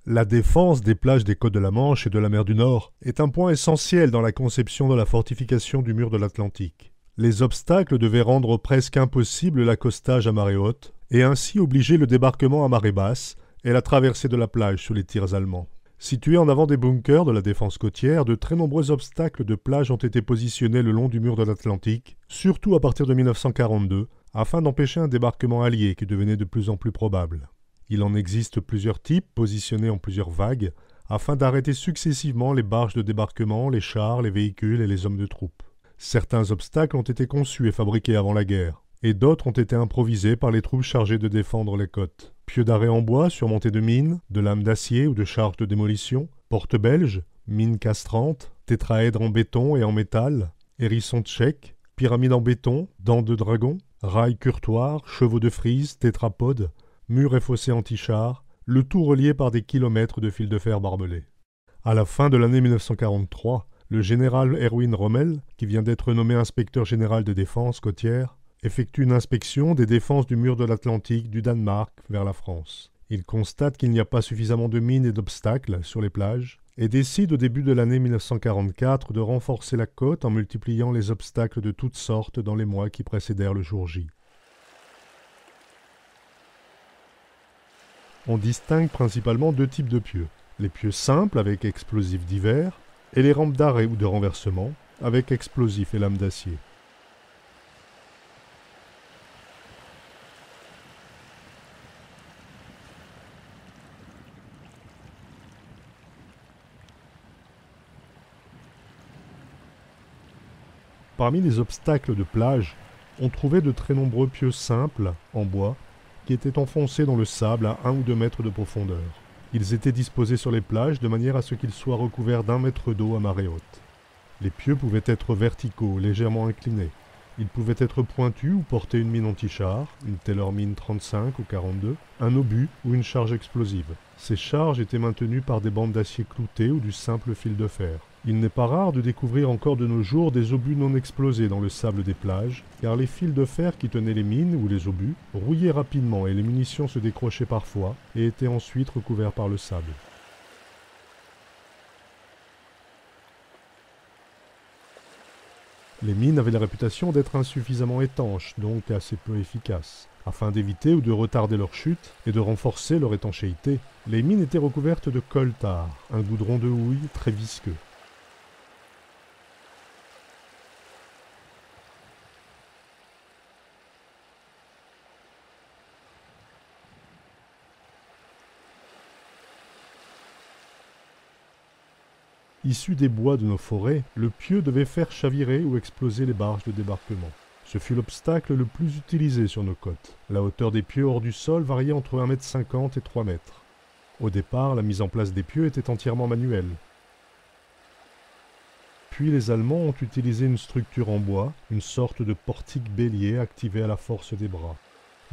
La défense des plages des côtes de la Manche et de la mer du Nord est un point essentiel dans la conception de la fortification du mur de l'Atlantique. Les obstacles devaient rendre presque impossible l'accostage à marée haute et ainsi obliger le débarquement à marée basse et la traversée de la plage sous les tirs allemands. Situés en avant des bunkers de la défense côtière, de très nombreux obstacles de plage ont été positionnés le long du mur de l'Atlantique, surtout à partir de 1942, afin d'empêcher un débarquement allié qui devenait de plus en plus probable. Il en existe plusieurs types, positionnés en plusieurs vagues, afin d'arrêter successivement les barges de débarquement, les chars, les véhicules et les hommes de troupe. Certains obstacles ont été conçus et fabriqués avant la guerre, et d'autres ont été improvisés par les troupes chargées de défendre les côtes. Pieux d'arrêt en bois surmontés de mines, de lames d'acier ou de charges de démolition, portes belges, mines castrantes, tétraèdres en béton et en métal, hérissons tchèques, pyramides en béton, dents de dragon, rails curtoirs, chevaux de frise, tétrapodes, murs et fossés anti-chars, le tout relié par des kilomètres de fils de fer barbelés. À la fin de l'année 1943, le général Erwin Rommel, qui vient d'être nommé inspecteur général de défense côtière, effectue une inspection des défenses du mur de l'Atlantique du Danemark vers la France. Il constate qu'il n'y a pas suffisamment de mines et d'obstacles sur les plages et décide au début de l'année 1944 de renforcer la côte en multipliant les obstacles de toutes sortes dans les mois qui précédèrent le jour J. On distingue principalement deux types de pieux, les pieux simples avec explosifs divers et les rampes d'arrêt ou de renversement avec explosifs et lames d'acier. Parmi les obstacles de plage, on trouvait de très nombreux pieux simples, en bois, qui étaient enfoncés dans le sable à 1 ou 2 mètres de profondeur. Ils étaient disposés sur les plages de manière à ce qu'ils soient recouverts d'1 mètre d'eau à marée haute. Les pieux pouvaient être verticaux, légèrement inclinés. Ils pouvaient être pointus ou porter une mine anti-char, une Taylor mine 35 ou 42, un obus ou une charge explosive. Ces charges étaient maintenues par des bandes d'acier cloutées ou du simple fil de fer. Il n'est pas rare de découvrir encore de nos jours des obus non explosés dans le sable des plages, car les fils de fer qui tenaient les mines ou les obus rouillaient rapidement et les munitions se décrochaient parfois et étaient ensuite recouverts par le sable. Les mines avaient la réputation d'être insuffisamment étanches, donc assez peu efficaces. Afin d'éviter ou de retarder leur chute et de renforcer leur étanchéité, les mines étaient recouvertes de coal-tar, un goudron de houille très visqueux. Issu des bois de nos forêts, le pieu devait faire chavirer ou exploser les barges de débarquement. Ce fut l'obstacle le plus utilisé sur nos côtes. La hauteur des pieux hors du sol variait entre 1,50 m et 3 mètres. Au départ, la mise en place des pieux était entièrement manuelle. Puis les Allemands ont utilisé une structure en bois, une sorte de portique bélier activé à la force des bras.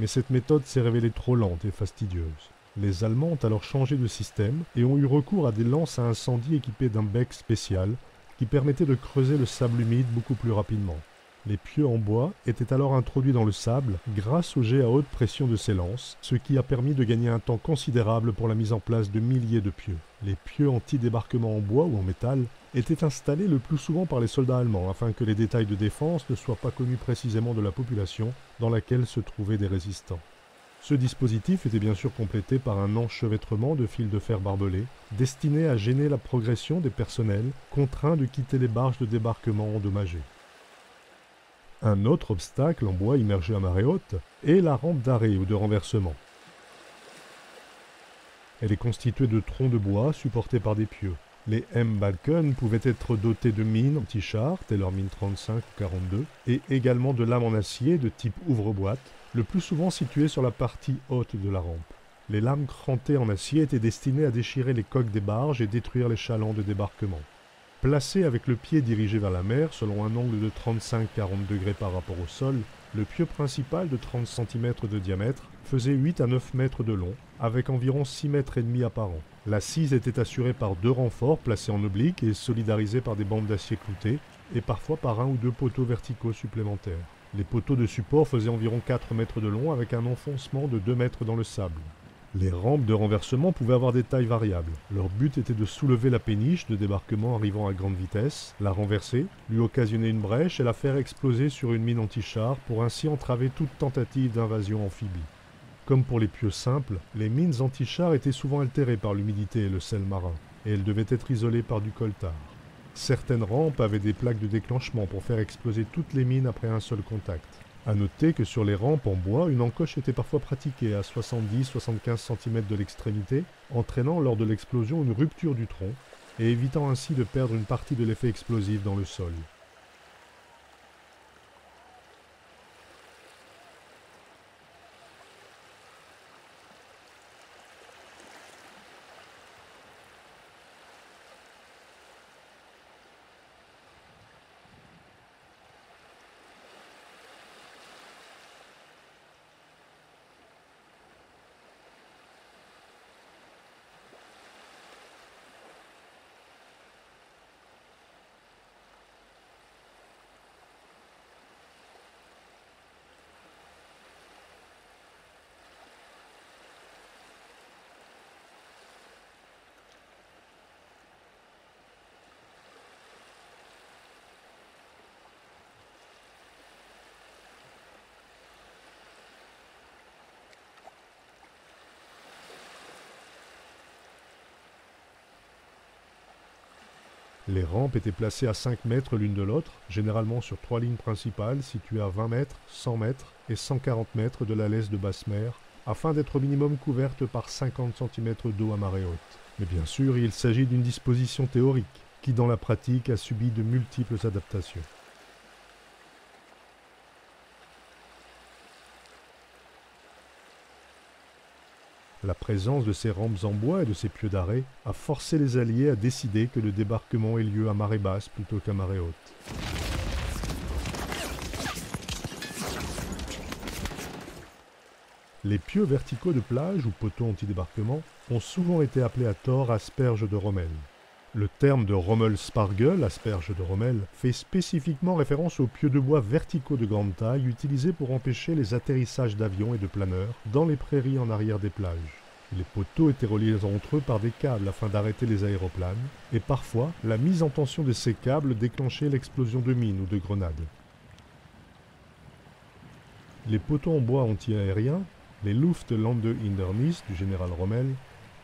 Mais cette méthode s'est révélée trop lente et fastidieuse. Les Allemands ont alors changé de système et ont eu recours à des lances à incendie équipées d'un bec spécial qui permettait de creuser le sable humide beaucoup plus rapidement. Les pieux en bois étaient alors introduits dans le sable grâce au jet à haute pression de ces lances, ce qui a permis de gagner un temps considérable pour la mise en place de milliers de pieux. Les pieux anti-débarquement en bois ou en métal étaient installés le plus souvent par les soldats allemands afin que les détails de défense ne soient pas connus précisément de la population dans laquelle se trouvaient des résistants. Ce dispositif était bien sûr complété par un enchevêtrement de fils de fer barbelés, destiné à gêner la progression des personnels contraints de quitter les barges de débarquement endommagées. Un autre obstacle en bois immergé à marée haute est la rampe d'arrêt ou de renversement. Elle est constituée de troncs de bois supportés par des pieux. Les M-Balken pouvaient être dotés de mines anti-char, Taylor mine 35 ou 42, et également de lames en acier de type ouvre-boîte, le plus souvent situées sur la partie haute de la rampe. Les lames crantées en acier étaient destinées à déchirer les coques des barges et détruire les chalands de débarquement. Placé avec le pied dirigé vers la mer, selon un angle de 35-40 degrés par rapport au sol, le pieu principal de 30 cm de diamètre faisait 8 à 9 mètres de long, avec environ 6 mètres et demi apparents. L'assise était assurée par 2 renforts placés en oblique et solidarisés par des bandes d'acier cloutées, et parfois par 1 ou 2 poteaux verticaux supplémentaires. Les poteaux de support faisaient environ 4 mètres de long avec un enfoncement de 2 mètres dans le sable. Les rampes de renversement pouvaient avoir des tailles variables. Leur but était de soulever la péniche de débarquement arrivant à grande vitesse, la renverser, lui occasionner une brèche et la faire exploser sur une mine anti-char pour ainsi entraver toute tentative d'invasion amphibie. Comme pour les pieux simples, les mines anti-char étaient souvent altérées par l'humidité et le sel marin, et elles devaient être isolées par du coltar. Certaines rampes avaient des plaques de déclenchement pour faire exploser toutes les mines après un seul contact. A noter que sur les rampes en bois, une encoche était parfois pratiquée à 70-75 cm de l'extrémité, entraînant lors de l'explosion une rupture du tronc et évitant ainsi de perdre une partie de l'effet explosif dans le sol. Les rampes étaient placées à 5 mètres l'une de l'autre, généralement sur 3 lignes principales situées à 20 mètres, 100 mètres et 140 mètres de la laisse de basse mer, afin d'être au minimum couvertes par 50 cm d'eau à marée haute. Mais bien sûr, il s'agit d'une disposition théorique, qui dans la pratique a subi de multiples adaptations. La présence de ces rampes en bois et de ces pieux d'arrêt a forcé les Alliés à décider que le débarquement ait lieu à marée basse plutôt qu'à marée haute. Les pieux verticaux de plage ou poteaux anti-débarquement ont souvent été appelés à tort asperges de Rommel. Le terme de Rommel-Spargel, asperge de Rommel, fait spécifiquement référence aux pieux de bois verticaux de grande taille utilisés pour empêcher les atterrissages d'avions et de planeurs dans les prairies en arrière des plages. Les poteaux étaient reliés entre eux par des câbles afin d'arrêter les aéroplanes, et parfois, la mise en tension de ces câbles déclenchait l'explosion de mines ou de grenades. Les poteaux en bois anti-aériens, les Luftlandehindernis du général Rommel,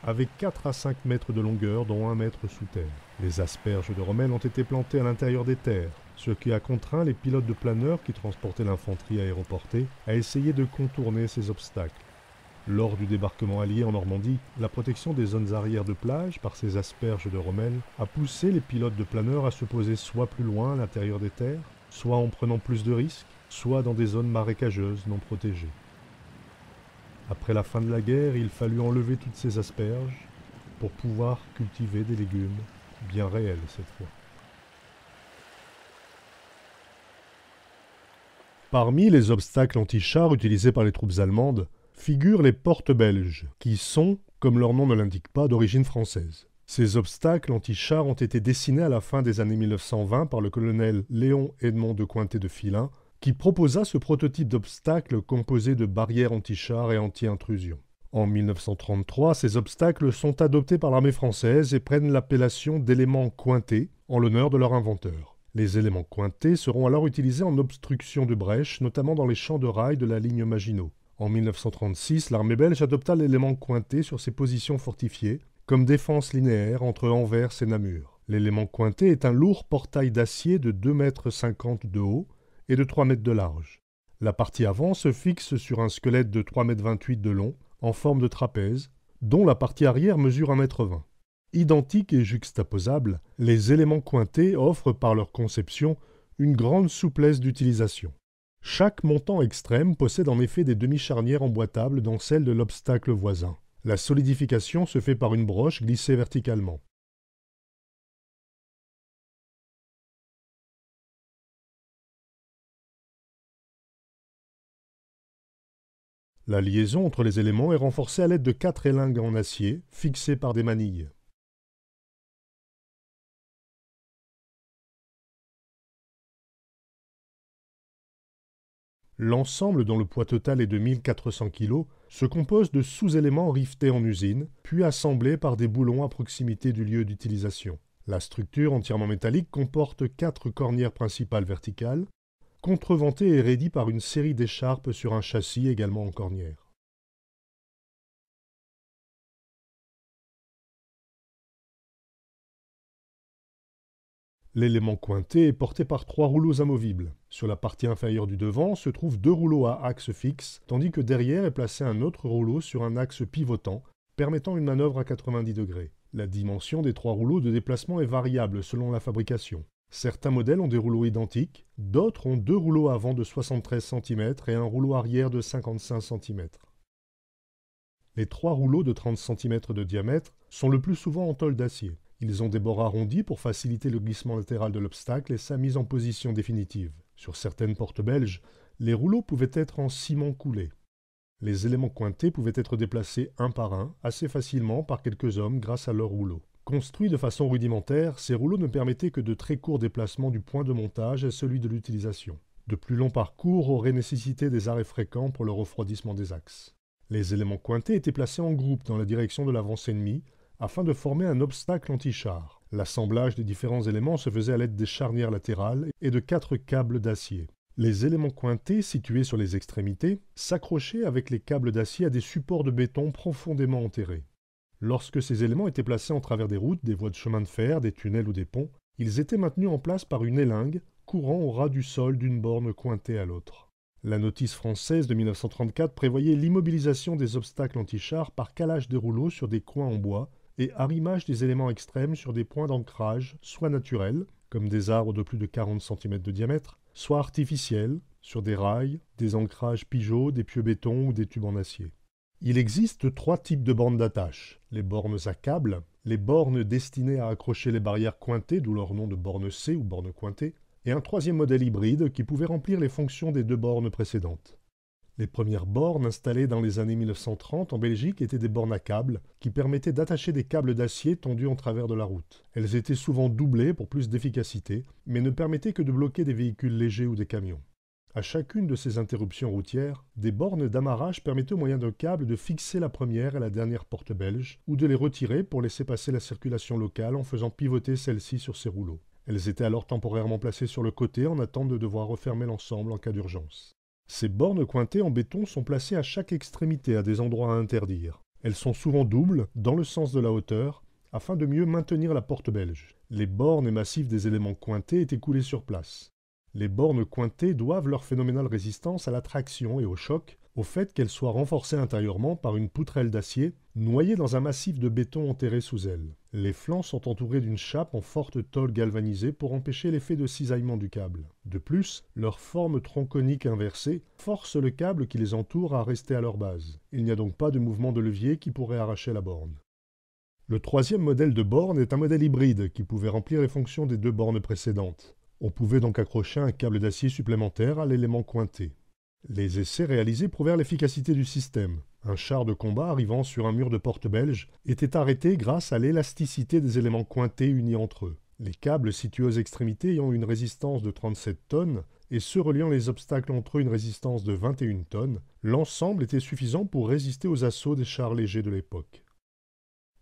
avaient 4 à 5 mètres de longueur, dont 1 mètre sous terre. Les asperges de Rommel ont été plantées à l'intérieur des terres, ce qui a contraint les pilotes de planeurs qui transportaient l'infanterie aéroportée à essayer de contourner ces obstacles. Lors du débarquement allié en Normandie, la protection des zones arrières de plage par ces asperges de Rommel a poussé les pilotes de planeurs à se poser soit plus loin à l'intérieur des terres, soit en prenant plus de risques, soit dans des zones marécageuses non protégées. Après la fin de la guerre, il fallut enlever toutes ces asperges pour pouvoir cultiver des légumes bien réels cette fois. Parmi les obstacles anti-chars utilisés par les troupes allemandes figurent les portes belges, qui sont, comme leur nom ne l'indique pas, d'origine française. Ces obstacles anti-chars ont été dessinés à la fin des années 1920 par le colonel Léon Edmond de Cointet de Filin, qui proposa ce prototype d'obstacle composé de barrières anti-chars et anti-intrusion. En 1933, ces obstacles sont adoptés par l'armée française et prennent l'appellation d'éléments cointés en l'honneur de leur inventeur. Les éléments cointés seront alors utilisés en obstruction de brèches, notamment dans les champs de rails de la ligne Maginot. En 1936, l'armée belge adopta l'élément cointé sur ses positions fortifiées, comme défense linéaire entre Anvers et Namur. L'élément cointé est un lourd portail d'acier de 2,50 m de haut et de 3 mètres de large. La partie avant se fixe sur un squelette de 3,28 m de long, en forme de trapèze, dont la partie arrière mesure 1,20 m. Identiques et juxtaposables, les éléments cointés offrent par leur conception une grande souplesse d'utilisation. Chaque montant extrême possède en effet des demi-charnières emboîtables dans celle de l'obstacle voisin. La solidification se fait par une broche glissée verticalement. La liaison entre les éléments est renforcée à l'aide de 4 élingues en acier, fixées par des manilles. L'ensemble, dont le poids total est de 1400 kg, se compose de sous-éléments riftés en usine, puis assemblés par des boulons à proximité du lieu d'utilisation. La structure entièrement métallique comporte 4 cornières principales verticales, contreventées et raidies par une série d'écharpes sur un châssis également en cornière. L'élément cointé est porté par 3 rouleaux amovibles. Sur la partie inférieure du devant se trouvent 2 rouleaux à axe fixe, tandis que derrière est placé un autre rouleau sur un axe pivotant, permettant une manœuvre à 90 degrés. La dimension des 3 rouleaux de déplacement est variable selon la fabrication. Certains modèles ont des rouleaux identiques, d'autres ont 2 rouleaux avant de 73 cm et un rouleau arrière de 55 cm. Les 3 rouleaux de 30 cm de diamètre sont le plus souvent en tôle d'acier. Ils ont des bords arrondis pour faciliter le glissement latéral de l'obstacle et sa mise en position définitive. Sur certaines portes belges, les rouleaux pouvaient être en ciment coulé. Les éléments cointés pouvaient être déplacés un par un, assez facilement par quelques hommes grâce à leurs rouleaux. Construits de façon rudimentaire, ces rouleaux ne permettaient que de très courts déplacements du point de montage et celui de l'utilisation. De plus longs parcours auraient nécessité des arrêts fréquents pour le refroidissement des axes. Les éléments cointés étaient placés en groupe dans la direction de l'avance ennemie, afin de former un obstacle anti-char. L'assemblage des différents éléments se faisait à l'aide des charnières latérales et de 4 câbles d'acier. Les éléments cointés, situés sur les extrémités, s'accrochaient avec les câbles d'acier à des supports de béton profondément enterrés. Lorsque ces éléments étaient placés en travers des routes, des voies de chemin de fer, des tunnels ou des ponts, ils étaient maintenus en place par une élingue courant au ras du sol d'une borne cointée à l'autre. La notice française de 1934 prévoyait l'immobilisation des obstacles anti-chars par calage des rouleaux sur des coins en bois et arrimage des éléments extrêmes sur des points d'ancrage, soit naturels, comme des arbres de plus de 40 cm de diamètre, soit artificiels, sur des rails, des ancrages pigeots, des pieux béton ou des tubes en acier. Il existe 3 types de bornes d'attache. Les bornes à câble, les bornes destinées à accrocher les barrières cointées, d'où leur nom de borne C ou borne cointée, et un 3e modèle hybride qui pouvait remplir les fonctions des 2 bornes précédentes. Les premières bornes installées dans les années 1930 en Belgique étaient des bornes à câbles qui permettaient d'attacher des câbles d'acier tendus en travers de la route. Elles étaient souvent doublées pour plus d'efficacité, mais ne permettaient que de bloquer des véhicules légers ou des camions. À chacune de ces interruptions routières, des bornes d'amarrage permettaient au moyen d'un câble de fixer la première et la dernière porte belge, ou de les retirer pour laisser passer la circulation locale en faisant pivoter celle-ci sur ses rouleaux. Elles étaient alors temporairement placées sur le côté en attente de devoir refermer l'ensemble en cas d'urgence. Ces bornes cointées en béton sont placées à chaque extrémité à des endroits à interdire. Elles sont souvent doubles, dans le sens de la hauteur, afin de mieux maintenir la porte belge. Les bornes et massifs des éléments cointés étaient coulés sur place. Les bornes cointées doivent leur phénoménale résistance à la traction et au choc, au fait qu'elles soient renforcées intérieurement par une poutrelle d'acier noyée dans un massif de béton enterré sous elle. Les flancs sont entourés d'une chape en forte tôle galvanisée pour empêcher l'effet de cisaillement du câble. De plus, leur forme tronconique inversée force le câble qui les entoure à rester à leur base. Il n'y a donc pas de mouvement de levier qui pourrait arracher la borne. Le 3e modèle de borne est un modèle hybride qui pouvait remplir les fonctions des 2 bornes précédentes. On pouvait donc accrocher un câble d'acier supplémentaire à l'élément cointé. Les essais réalisés prouvèrent l'efficacité du système. Un char de combat arrivant sur un mur de porte belge était arrêté grâce à l'élasticité des éléments cointés unis entre eux. Les câbles situés aux extrémités ayant une résistance de 37 tonnes et ceux reliant les obstacles entre eux une résistance de 21 tonnes, l'ensemble était suffisant pour résister aux assauts des chars légers de l'époque.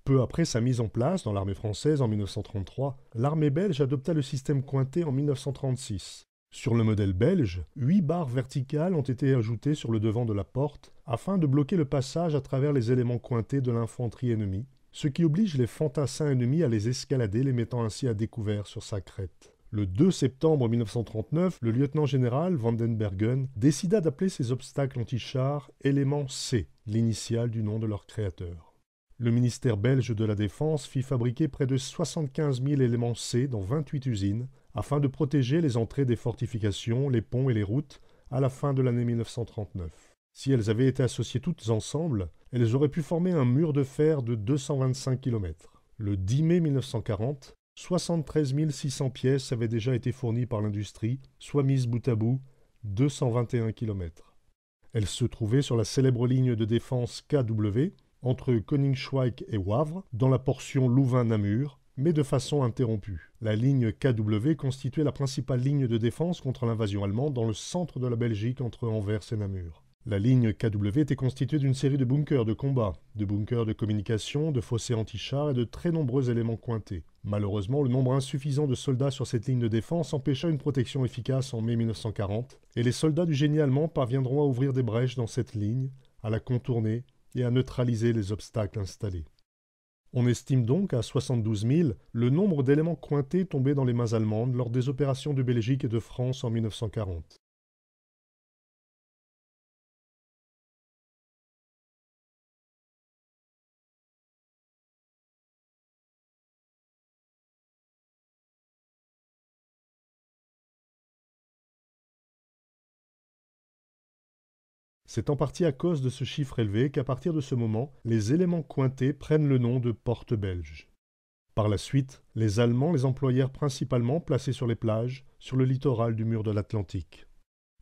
Peu après sa mise en place dans l'armée française en 1933, l'armée belge adopta le système cointé en 1936. Sur le modèle belge, 8 barres verticales ont été ajoutées sur le devant de la porte afin de bloquer le passage à travers les éléments cointés de l'infanterie ennemie, ce qui oblige les fantassins ennemis à les escalader, les mettant ainsi à découvert sur sa crête. Le 2 septembre 1939, le lieutenant-général Vandenbergen décida d'appeler ces obstacles anti-chars élément C, l'initiale du nom de leur créateur. Le ministère belge de la Défense fit fabriquer près de 75 000 éléments C dans 28 usines, afin de protéger les entrées des fortifications, les ponts et les routes à la fin de l'année 1939. Si elles avaient été associées toutes ensemble, elles auraient pu former un mur de fer de 225 km. Le 10 mai 1940, 73 600 pièces avaient déjà été fournies par l'industrie, soit mises bout à bout, 221 km. Elles se trouvaient sur la célèbre ligne de défense KW, entre Koningswijk et Wavre, dans la portion Louvain-Namur, mais de façon interrompue. La ligne KW constituait la principale ligne de défense contre l'invasion allemande dans le centre de la Belgique entre Anvers et Namur. La ligne KW était constituée d'une série de bunkers de combat, de bunkers de communication, de fossés anti-chars et de très nombreux éléments cointés. Malheureusement, le nombre insuffisant de soldats sur cette ligne de défense empêcha une protection efficace en mai 1940, et les soldats du génie allemand parviendront à ouvrir des brèches dans cette ligne, à la contourner et à neutraliser les obstacles installés. On estime donc à 72 000 le nombre d'éléments cointés tombés dans les mains allemandes lors des opérations de Belgique et de France en 1940. C'est en partie à cause de ce chiffre élevé qu'à partir de ce moment, les éléments cointés prennent le nom de portes belges. Par la suite, les Allemands les employèrent principalement placés sur les plages, sur le littoral du mur de l'Atlantique.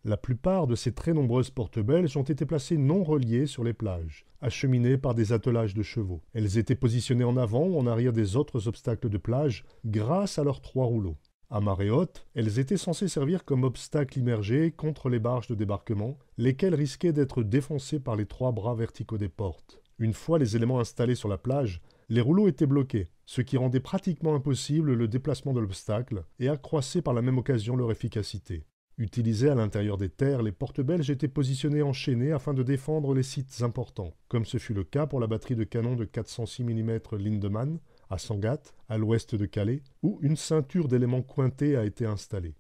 La plupart de ces très nombreuses portes belges ont été placées non reliées sur les plages, acheminées par des attelages de chevaux. Elles étaient positionnées en avant ou en arrière des autres obstacles de plage grâce à leurs 3 rouleaux. À marée haute, elles étaient censées servir comme obstacles immergés contre les barges de débarquement, lesquelles risquaient d'être défoncées par les 3 bras verticaux des portes. Une fois les éléments installés sur la plage, les rouleaux étaient bloqués, ce qui rendait pratiquement impossible le déplacement de l'obstacle et accroissait par la même occasion leur efficacité. Utilisées à l'intérieur des terres, les portes belges étaient positionnées enchaînées afin de défendre les sites importants, comme ce fut le cas pour la batterie de canon de 406 mm Lindemann, à Sangatte, à l'ouest de Calais, où une ceinture d'éléments cointés a été installée.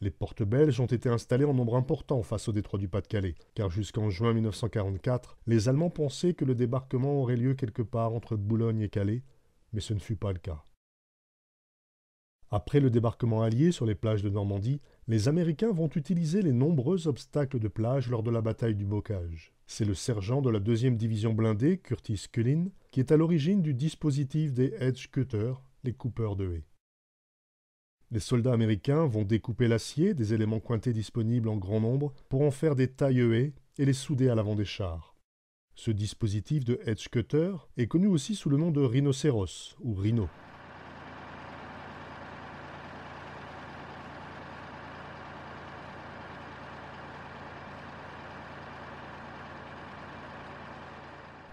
Les portes belges ont été installées en nombre important face au détroit du Pas-de-Calais, car jusqu'en juin 1944, les Allemands pensaient que le débarquement aurait lieu quelque part entre Boulogne et Calais, mais ce ne fut pas le cas. Après le débarquement allié sur les plages de Normandie, les Américains vont utiliser les nombreux obstacles de plage lors de la bataille du Bocage. C'est le sergent de la 2e division blindée, Curtis Cullin, qui est à l'origine du dispositif des Edge Cutters, les coupeurs de haies. Les soldats américains vont découper l'acier des éléments cointés disponibles en grand nombre pour en faire des taille-haies et les souder à l'avant des chars. Ce dispositif de Edge Cutter est connu aussi sous le nom de rhinocéros ou rhino.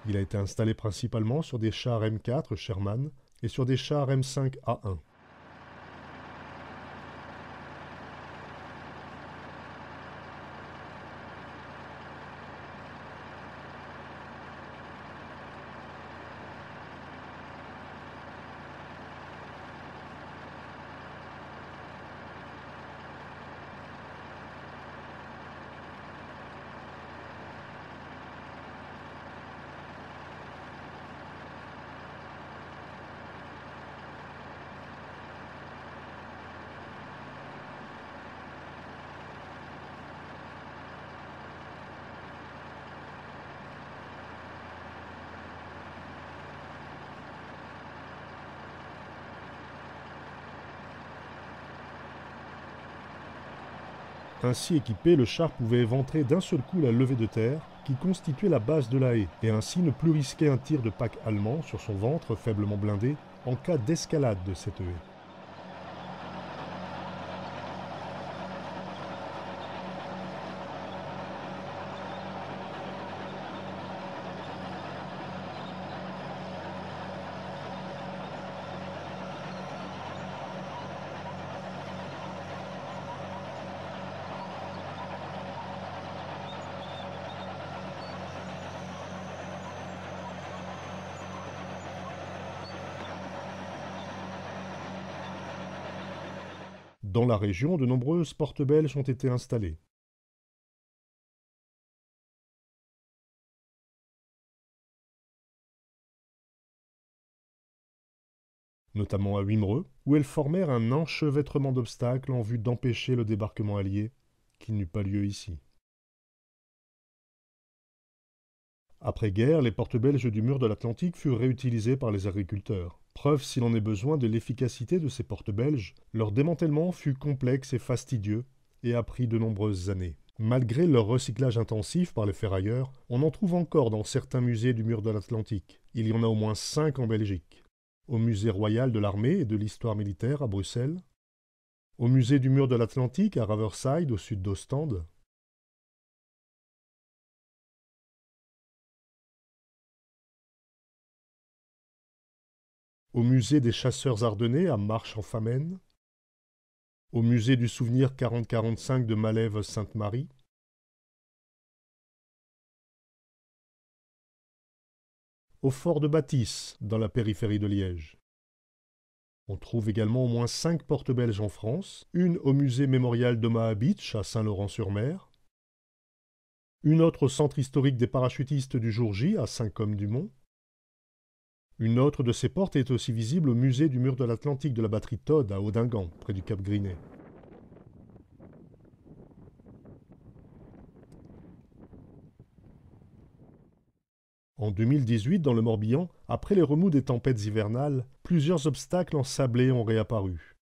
Il a été installé principalement sur des chars M4 Sherman et sur des chars M5A1. Ainsi équipé, le char pouvait éventrer d'un seul coup la levée de terre, qui constituait la base de la haie, et ainsi ne plus risquer un tir de pack allemand sur son ventre faiblement blindé en cas d'escalade de cette haie. Dans la région, de nombreuses portes belges ont été installées. Notamment à Wimereux, où elles formèrent un enchevêtrement d'obstacles en vue d'empêcher le débarquement allié, qui n'eut pas lieu ici. Après-guerre, les portes belges du mur de l'Atlantique furent réutilisées par les agriculteurs. Preuve, s'il en est besoin, de l'efficacité de ces portes belges, leur démantèlement fut complexe et fastidieux et a pris de nombreuses années. Malgré leur recyclage intensif par les ferrailleurs, on en trouve encore dans certains musées du mur de l'Atlantique. Il y en a au moins 5 en Belgique. Au musée royal de l'armée et de l'histoire militaire à Bruxelles, au musée du mur de l'Atlantique à Riverside au sud d'Ostende, au musée des chasseurs ardennais à Marche-en-Famenne, au musée du souvenir 4045 de Malève-Sainte-Marie, au fort de Bâtisse, dans la périphérie de Liège. On trouve également au moins 5 portes belges en France, une au musée mémorial d'Omaha Beach à Saint-Laurent-sur-Mer, une autre au centre historique des parachutistes du jour J à Saint-Côme-du-Mont. Une autre de ces portes est aussi visible au musée du mur de l'Atlantique de la batterie Todd à Audingan, près du Cap Grinet. En 2018, dans le Morbihan, après les remous des tempêtes hivernales, plusieurs obstacles ensablés ont réapparu.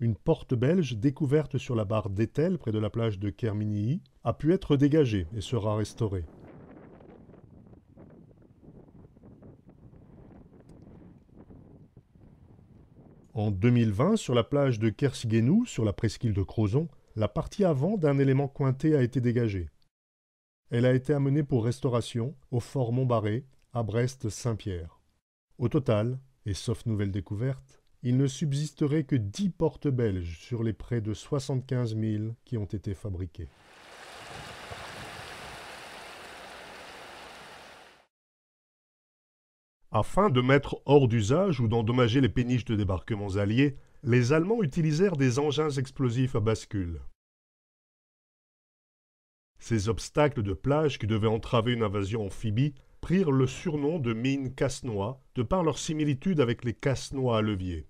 Une porte belge découverte sur la barre d'Etel, près de la plage de Kerminii, a pu être dégagée et sera restaurée. En 2020, sur la plage de Kersighenou, sur la presqu'île de Crozon, la partie avant d'un élément cointé a été dégagée. Elle a été amenée pour restauration au fort Montbarré, à Brest-Saint-Pierre. Au total, et sauf nouvelle découverte, il ne subsisterait que 10 portes belges sur les près de 75 000 qui ont été fabriquées. Afin de mettre hors d'usage ou d'endommager les péniches de débarquements alliés, les Allemands utilisèrent des engins explosifs à bascule. Ces obstacles de plage qui devaient entraver une invasion amphibie prirent le surnom de mines casse-noix de par leur similitude avec les casse-noix à levier.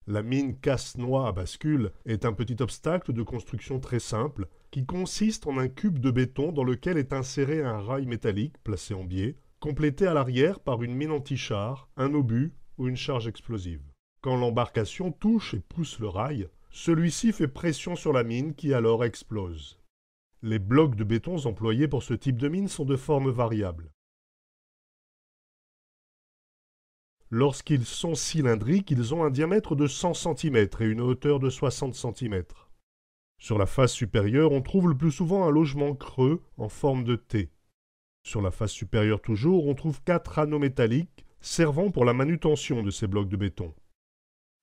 La mine casse-noix à bascule est un petit obstacle de construction très simple qui consiste en un cube de béton dans lequel est inséré un rail métallique placé en biais, complété à l'arrière par une mine anti-char, un obus ou une charge explosive. Quand l'embarcation touche et pousse le rail, celui-ci fait pression sur la mine qui alors explose. Les blocs de béton employés pour ce type de mine sont de forme variable. Lorsqu'ils sont cylindriques, ils ont un diamètre de 100 cm et une hauteur de 60 cm. Sur la face supérieure, on trouve le plus souvent un logement creux en forme de T. Sur la face supérieure toujours, on trouve 4 anneaux métalliques servant pour la manutention de ces blocs de béton.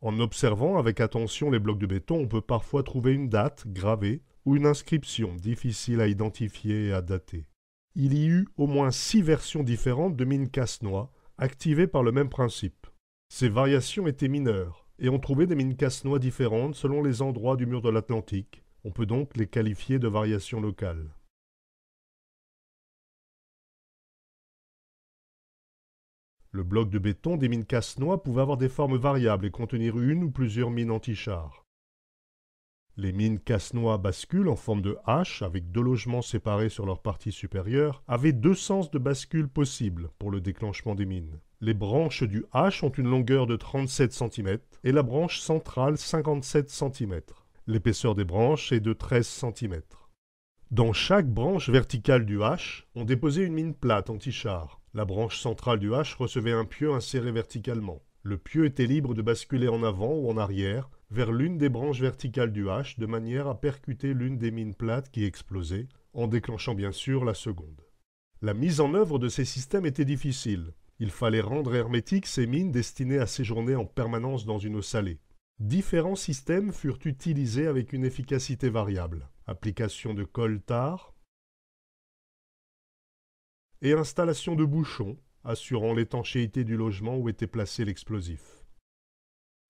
En observant avec attention les blocs de béton, on peut parfois trouver une date gravée ou une inscription difficile à identifier et à dater. Il y eut au moins 6 versions différentes de mines casse-noix, activées par le même principe. Ces variations étaient mineures, et on trouvait des mines casse-noix différentes selon les endroits du mur de l'Atlantique. On peut donc les qualifier de variations locales. Le bloc de béton des mines casse-noix pouvait avoir des formes variables et contenir une ou plusieurs mines anti-chars. Les mines casse-noix à bascule en forme de H, avec 2 logements séparés sur leur partie supérieure, avaient 2 sens de bascule possibles pour le déclenchement des mines. Les branches du H ont une longueur de 37 cm et la branche centrale 57 cm. L'épaisseur des branches est de 13 cm. Dans chaque branche verticale du H, on déposait une mine plate anti-char. La branche centrale du H recevait un pieu inséré verticalement. Le pieu était libre de basculer en avant ou en arrière vers l'une des branches verticales du H de manière à percuter l'une des mines plates qui explosait, en déclenchant bien sûr la seconde. La mise en œuvre de ces systèmes était difficile. Il fallait rendre hermétiques ces mines destinées à séjourner en permanence dans une eau salée. Différents systèmes furent utilisés avec une efficacité variable. Application de colle-tard et installation de bouchons assurant l'étanchéité du logement où était placé l'explosif.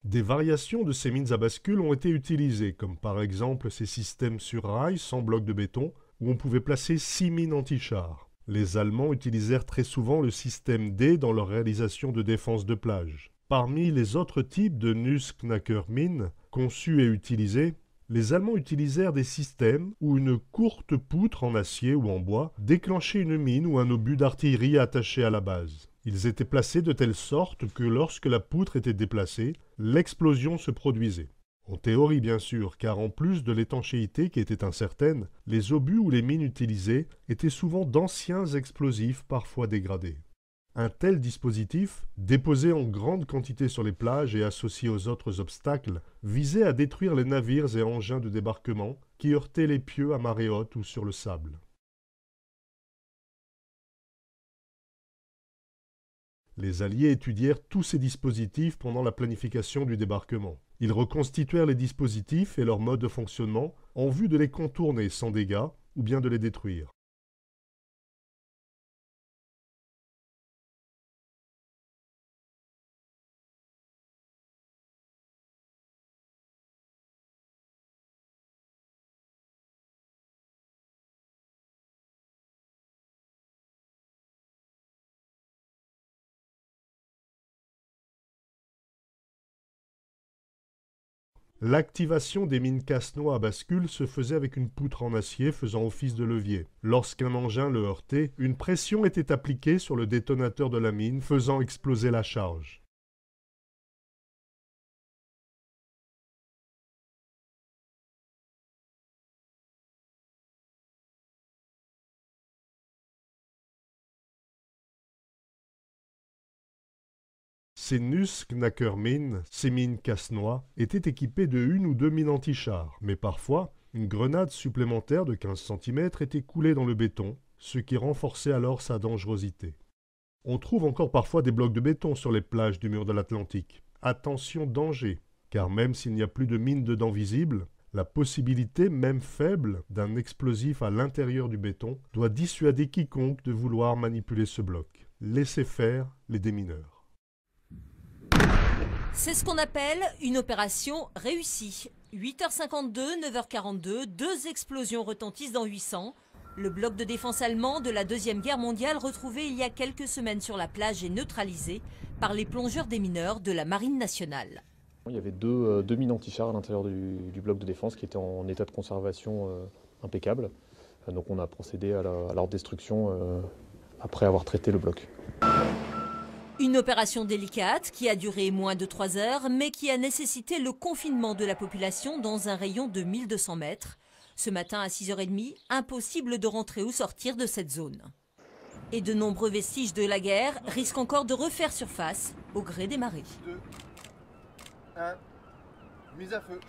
Des variations de ces mines à bascule ont été utilisées, comme par exemple ces systèmes sur rail sans bloc de béton, où on pouvait placer 6 mines anti-chars. Les Allemands utilisèrent très souvent le système D dans leur réalisation de défense de plage. Parmi les autres types de Nussknacker-mines conçus et utilisés, les Allemands utilisèrent des systèmes où une courte poutre en acier ou en bois déclenchait une mine ou un obus d'artillerie attaché à la base. Ils étaient placés de telle sorte que lorsque la poutre était déplacée, l'explosion se produisait. En théorie bien sûr, car en plus de l'étanchéité qui était incertaine, les obus ou les mines utilisées étaient souvent d'anciens explosifs parfois dégradés. Un tel dispositif, déposé en grande quantité sur les plages et associé aux autres obstacles, visait à détruire les navires et engins de débarquement qui heurtaient les pieux à marée haute ou sur le sable. Les Alliés étudièrent tous ces dispositifs pendant la planification du débarquement. Ils reconstituèrent les dispositifs et leur mode de fonctionnement en vue de les contourner sans dégâts ou bien de les détruire. L'activation des mines casse-noix à bascule se faisait avec une poutre en acier faisant office de levier. Lorsqu'un engin le heurtait, une pression était appliquée sur le détonateur de la mine faisant exploser la charge. Ces Nussknacker-mines, ces mines casse-noix, étaient équipées de une ou deux mines anti-chars, mais parfois, une grenade supplémentaire de 15 cm était coulée dans le béton, ce qui renforçait alors sa dangerosité. On trouve encore parfois des blocs de béton sur les plages du mur de l'Atlantique. Attention, danger, car même s'il n'y a plus de mines dedans visibles, la possibilité, même faible, d'un explosif à l'intérieur du béton doit dissuader quiconque de vouloir manipuler ce bloc. Laissez faire les démineurs. C'est ce qu'on appelle une opération réussie. 8h52, 9h42, deux explosions retentissent dans 800. Le bloc de défense allemand de la Deuxième Guerre mondiale retrouvé il y a quelques semaines sur la plage est neutralisé par les plongeurs démineurs de la Marine nationale. Il y avait deux mines anti-chars à l'intérieur du bloc de défense qui étaient en état de conservation impeccable. Donc on a procédé à leur destruction après avoir traité le bloc. Une opération délicate qui a duré moins de 3 heures, mais qui a nécessité le confinement de la population dans un rayon de 1200 mètres. Ce matin à 6h30, impossible de rentrer ou sortir de cette zone. Et de nombreux vestiges de la guerre risquent encore de refaire surface au gré des marées. 2, 1, mise à feu.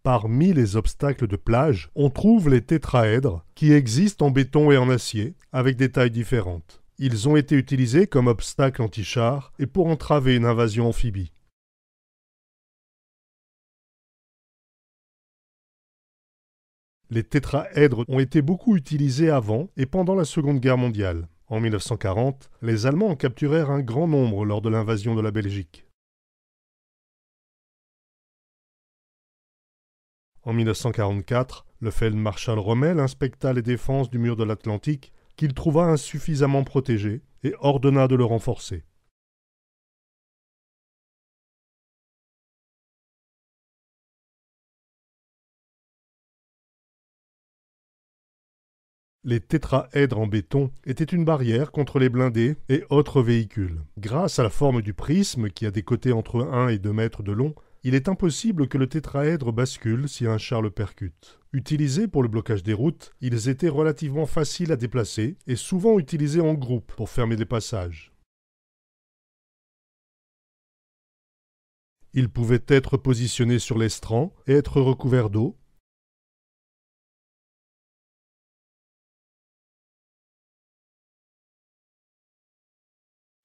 Parmi les obstacles de plage, on trouve les tétraèdres, qui existent en béton et en acier, avec des tailles différentes. Ils ont été utilisés comme obstacles anti-chars et pour entraver une invasion amphibie. Les tétraèdres ont été beaucoup utilisés avant et pendant la Seconde Guerre mondiale. En 1940, les Allemands en capturèrent un grand nombre lors de l'invasion de la Belgique. En 1944, le Feldmarschall Rommel inspecta les défenses du mur de l'Atlantique, qu'il trouva insuffisamment protégées, et ordonna de le renforcer. Les tétraèdres en béton étaient une barrière contre les blindés et autres véhicules. Grâce à la forme du prisme, qui a des côtés entre 1 et 2 mètres de long, il est impossible que le tétraèdre bascule si un char le percute. Utilisés pour le blocage des routes, ils étaient relativement faciles à déplacer et souvent utilisés en groupe pour fermer des passages. Ils pouvaient être positionnés sur l'estran et être recouverts d'eau.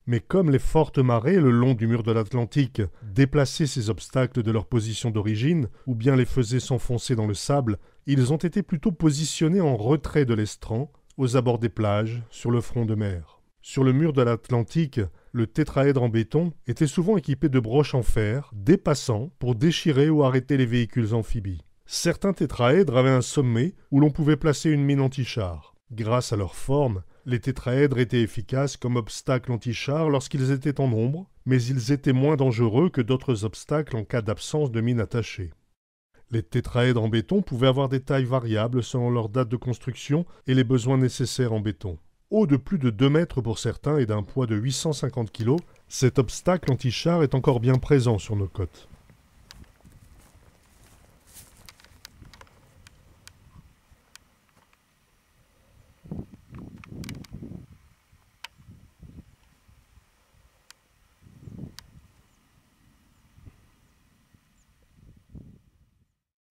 Mais comme les fortes marées le long du mur de l'Atlantique déplaçaient ces obstacles de leur position d'origine ou bien les faisaient s'enfoncer dans le sable, Ils ont été plutôt positionnés en retrait de l'estran, aux abords des plages, sur le front de mer. Sur le mur de l'Atlantique, le tétraèdre en béton était souvent équipé de broches en fer, dépassant pour déchirer ou arrêter les véhicules amphibies. Certains tétraèdres avaient un sommet où l'on pouvait placer une mine anti-char. Grâce à leur forme, les tétraèdres étaient efficaces comme obstacles anti-char lorsqu'ils étaient en nombre, mais ils étaient moins dangereux que d'autres obstacles en cas d'absence de mine attachée. Les tétraèdres en béton pouvaient avoir des tailles variables selon leur date de construction et les besoins nécessaires en béton. Haut de plus de 2 mètres pour certains et d'un poids de 850 kg, cet obstacle anti-char est encore bien présent sur nos côtes.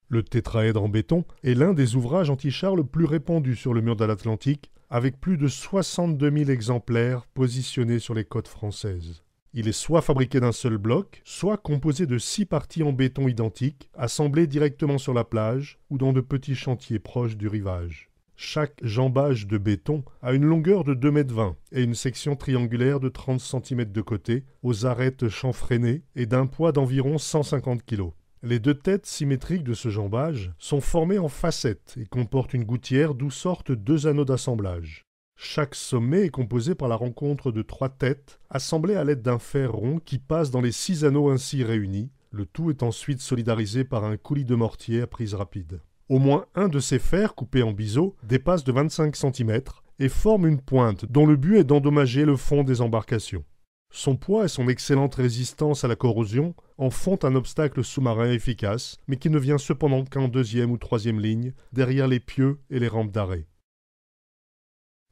Le tétraèdre en béton est l'un des ouvrages anti-chars le plus répandu sur le mur de l'Atlantique, avec plus de 62 000 exemplaires positionnés sur les côtes françaises. Il est soit fabriqué d'un seul bloc, soit composé de 6 parties en béton identiques, assemblées directement sur la plage ou dans de petits chantiers proches du rivage. Chaque jambage de béton a une longueur de 2,20 m et une section triangulaire de 30 cm de côté, aux arêtes chanfreinées et d'un poids d'environ 150 kg. Les 2 têtes symétriques de ce jambage sont formées en facettes et comportent une gouttière d'où sortent 2 anneaux d'assemblage. Chaque sommet est composé par la rencontre de 3 têtes assemblées à l'aide d'un fer rond qui passe dans les 6 anneaux ainsi réunis. Le tout est ensuite solidarisé par un coulis de mortier à prise rapide. Au moins un de ces fers coupés en biseau dépasse de 25 cm et forme une pointe dont le but est d'endommager le fond des embarcations. Son poids et son excellente résistance à la corrosion en font un obstacle sous-marin efficace, mais qui ne vient cependant qu'en 2e ou 3e ligne, derrière les pieux et les rampes d'arrêt.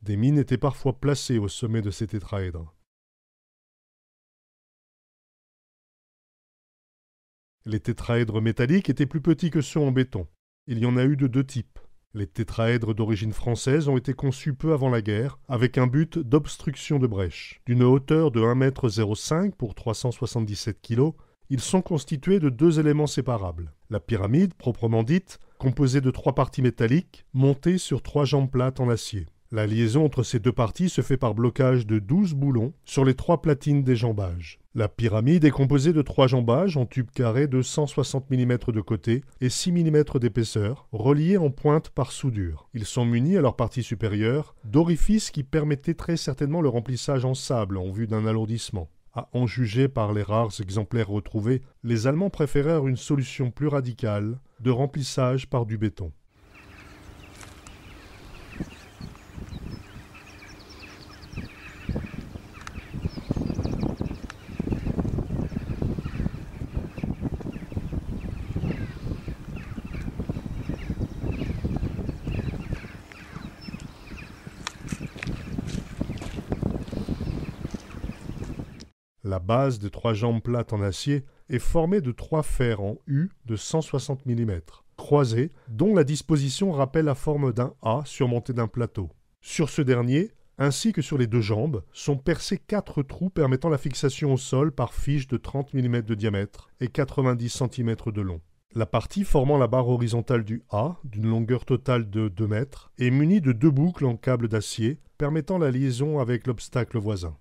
Des mines étaient parfois placées au sommet de ces tétraèdres. Les tétraèdres métalliques étaient plus petits que ceux en béton. Il y en a eu de 2 types. Les tétraèdres d'origine française ont été conçus peu avant la guerre, avec un but d'obstruction de brèche. D'une hauteur de 1,05 m pour 377 kg, ils sont constitués de 2 éléments séparables. La pyramide, proprement dite, composée de 3 parties métalliques, montées sur 3 jambes plates en acier. La liaison entre ces 2 parties se fait par blocage de 12 boulons sur les 3 platines des jambages. La pyramide est composée de 3 jambages en tube carré de 160 mm de côté et 6 mm d'épaisseur, reliés en pointe par soudure. Ils sont munis à leur partie supérieure d'orifices qui permettaient très certainement le remplissage en sable en vue d'un alourdissement. À en juger par les rares exemplaires retrouvés, les Allemands préférèrent une solution plus radicale de remplissage par du béton. La base des 3 jambes plates en acier est formée de 3 fers en U de 160 mm, croisés, dont la disposition rappelle la forme d'un A surmonté d'un plateau. Sur ce dernier, ainsi que sur les 2 jambes, sont percés 4 trous permettant la fixation au sol par fiches de 30 mm de diamètre et 90 cm de long. La partie formant la barre horizontale du A, d'une longueur totale de 2 mètres, est munie de 2 boucles en câble d'acier permettant la liaison avec l'obstacle voisin.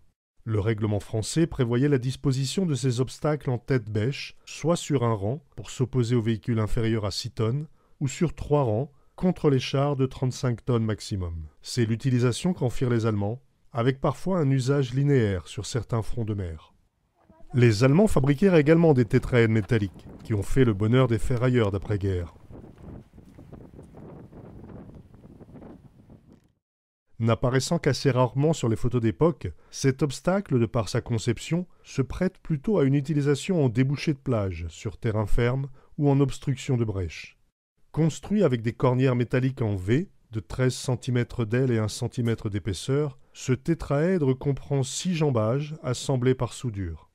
Le règlement français prévoyait la disposition de ces obstacles en tête-bêche, soit sur un rang, pour s'opposer aux véhicules inférieurs à 6 tonnes, ou sur 3 rangs, contre les chars de 35 tonnes maximum. C'est l'utilisation qu'en firent les Allemands, avec parfois un usage linéaire sur certains fronts de mer. Les Allemands fabriquèrent également des tétraèdres métalliques, qui ont fait le bonheur des ferrailleurs d'après-guerre. N'apparaissant qu'assez rarement sur les photos d'époque, cet obstacle, de par sa conception, se prête plutôt à une utilisation en débouché de plage, sur terrain ferme ou en obstruction de brèche. Construit avec des cornières métalliques en V, de 13 cm d'aile et 1 cm d'épaisseur, ce tétraèdre comprend 6 jambages assemblés par soudure.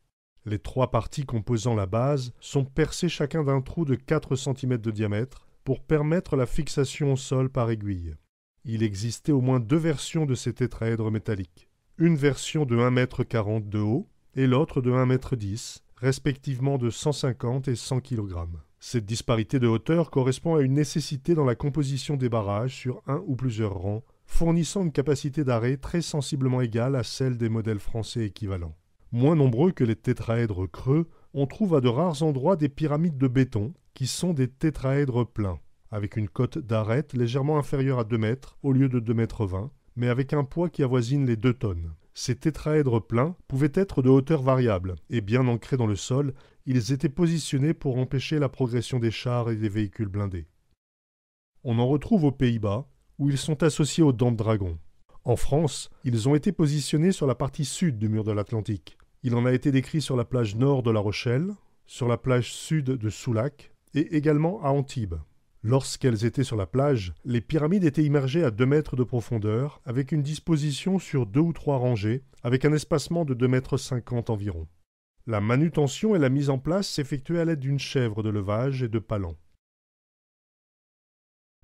Les 3 parties composant la base sont percées chacun d'un trou de 4 cm de diamètre pour permettre la fixation au sol par aiguille. Il existait au moins 2 versions de ces tétraèdres métalliques. Une version de 1,40 m de haut et l'autre de 1,10 m, respectivement de 150 et 100 kg. Cette disparité de hauteur correspond à une nécessité dans la composition des barrages sur un ou plusieurs rangs, fournissant une capacité d'arrêt très sensiblement égale à celle des modèles français équivalents. Moins nombreux que les tétraèdres creux, on trouve à de rares endroits des pyramides de béton, qui sont des tétraèdres pleins, avec une cote d'arête légèrement inférieure à 2 mètres au lieu de 2,20 m, mais avec un poids qui avoisine les 2 tonnes. Ces tétraèdres pleins pouvaient être de hauteur variable, et bien ancrés dans le sol, ils étaient positionnés pour empêcher la progression des chars et des véhicules blindés. On en retrouve aux Pays-Bas, où ils sont associés aux dents de dragon. En France, ils ont été positionnés sur la partie sud du mur de l'Atlantique. Il en a été décrit sur la plage nord de La Rochelle, sur la plage sud de Soulac, et également à Antibes. Lorsqu'elles étaient sur la plage, les pyramides étaient immergées à 2 mètres de profondeur, avec une disposition sur 2 ou 3 rangées, avec un espacement de 2,50 m environ. La manutention et la mise en place s'effectuaient à l'aide d'une chèvre de levage et de palans.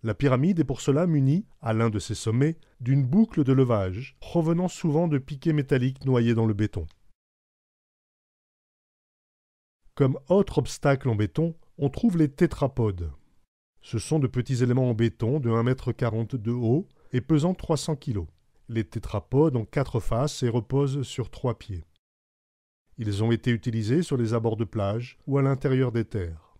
La pyramide est pour cela munie, à l'un de ses sommets, d'une boucle de levage, provenant souvent de piquets métalliques noyés dans le béton. Comme autre obstacle en béton, on trouve les tétrapodes. Ce sont de petits éléments en béton de 1,40 m de haut et pesant 300 kg. Les tétrapodes ont 4 faces et reposent sur 3 pieds. Ils ont été utilisés sur les abords de plage ou à l'intérieur des terres.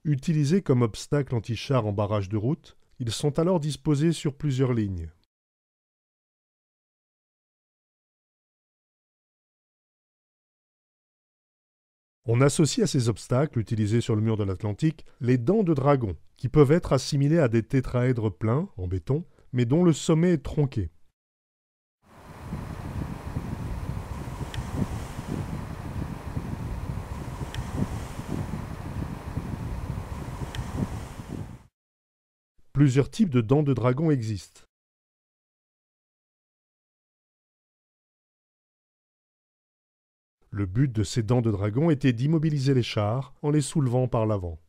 Utilisés comme obstacle anti-char en barrage de route, ils sont alors disposés sur plusieurs lignes. On associe à ces obstacles utilisés sur le mur de l'Atlantique les dents de dragon, qui peuvent être assimilées à des tétraèdres pleins, en béton, mais dont le sommet est tronqué. Plusieurs types de dents de dragon existent. Le but de ces dents de dragon était d'immobiliser les chars en les soulevant par l'avant.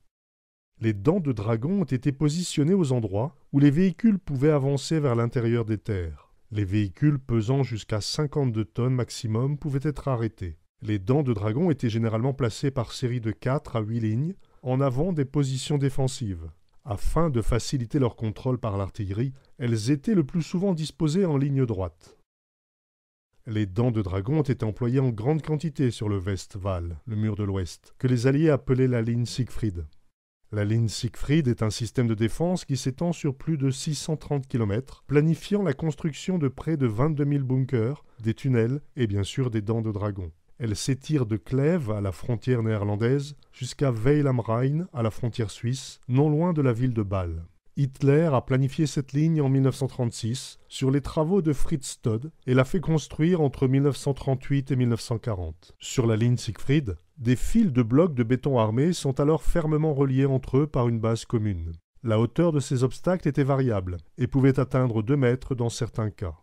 Les dents de dragon ont été positionnées aux endroits où les véhicules pouvaient avancer vers l'intérieur des terres. Les véhicules pesant jusqu'à 52 tonnes maximum pouvaient être arrêtés. Les dents de dragon étaient généralement placées par série de 4 à 8 lignes en avant des positions défensives. Afin de faciliter leur contrôle par l'artillerie, elles étaient le plus souvent disposées en ligne droite. Les dents de dragon ont été employées en grande quantité sur le Westwall, le mur de l'Ouest, que les Alliés appelaient la ligne Siegfried. La ligne Siegfried est un système de défense qui s'étend sur plus de 630 km, planifiant la construction de près de 22 000 bunkers, des tunnels et bien sûr des dents de dragon. Elle s'étire de Clèves à la frontière néerlandaise jusqu'à Weil am Rhein à la frontière suisse, non loin de la ville de Bâle. Hitler a planifié cette ligne en 1936 sur les travaux de Fritz Todt et l'a fait construire entre 1938 et 1940. Sur la ligne Siegfried, des fils de blocs de béton armé sont alors fermement reliés entre eux par une base commune. La hauteur de ces obstacles était variable et pouvait atteindre 2 mètres dans certains cas.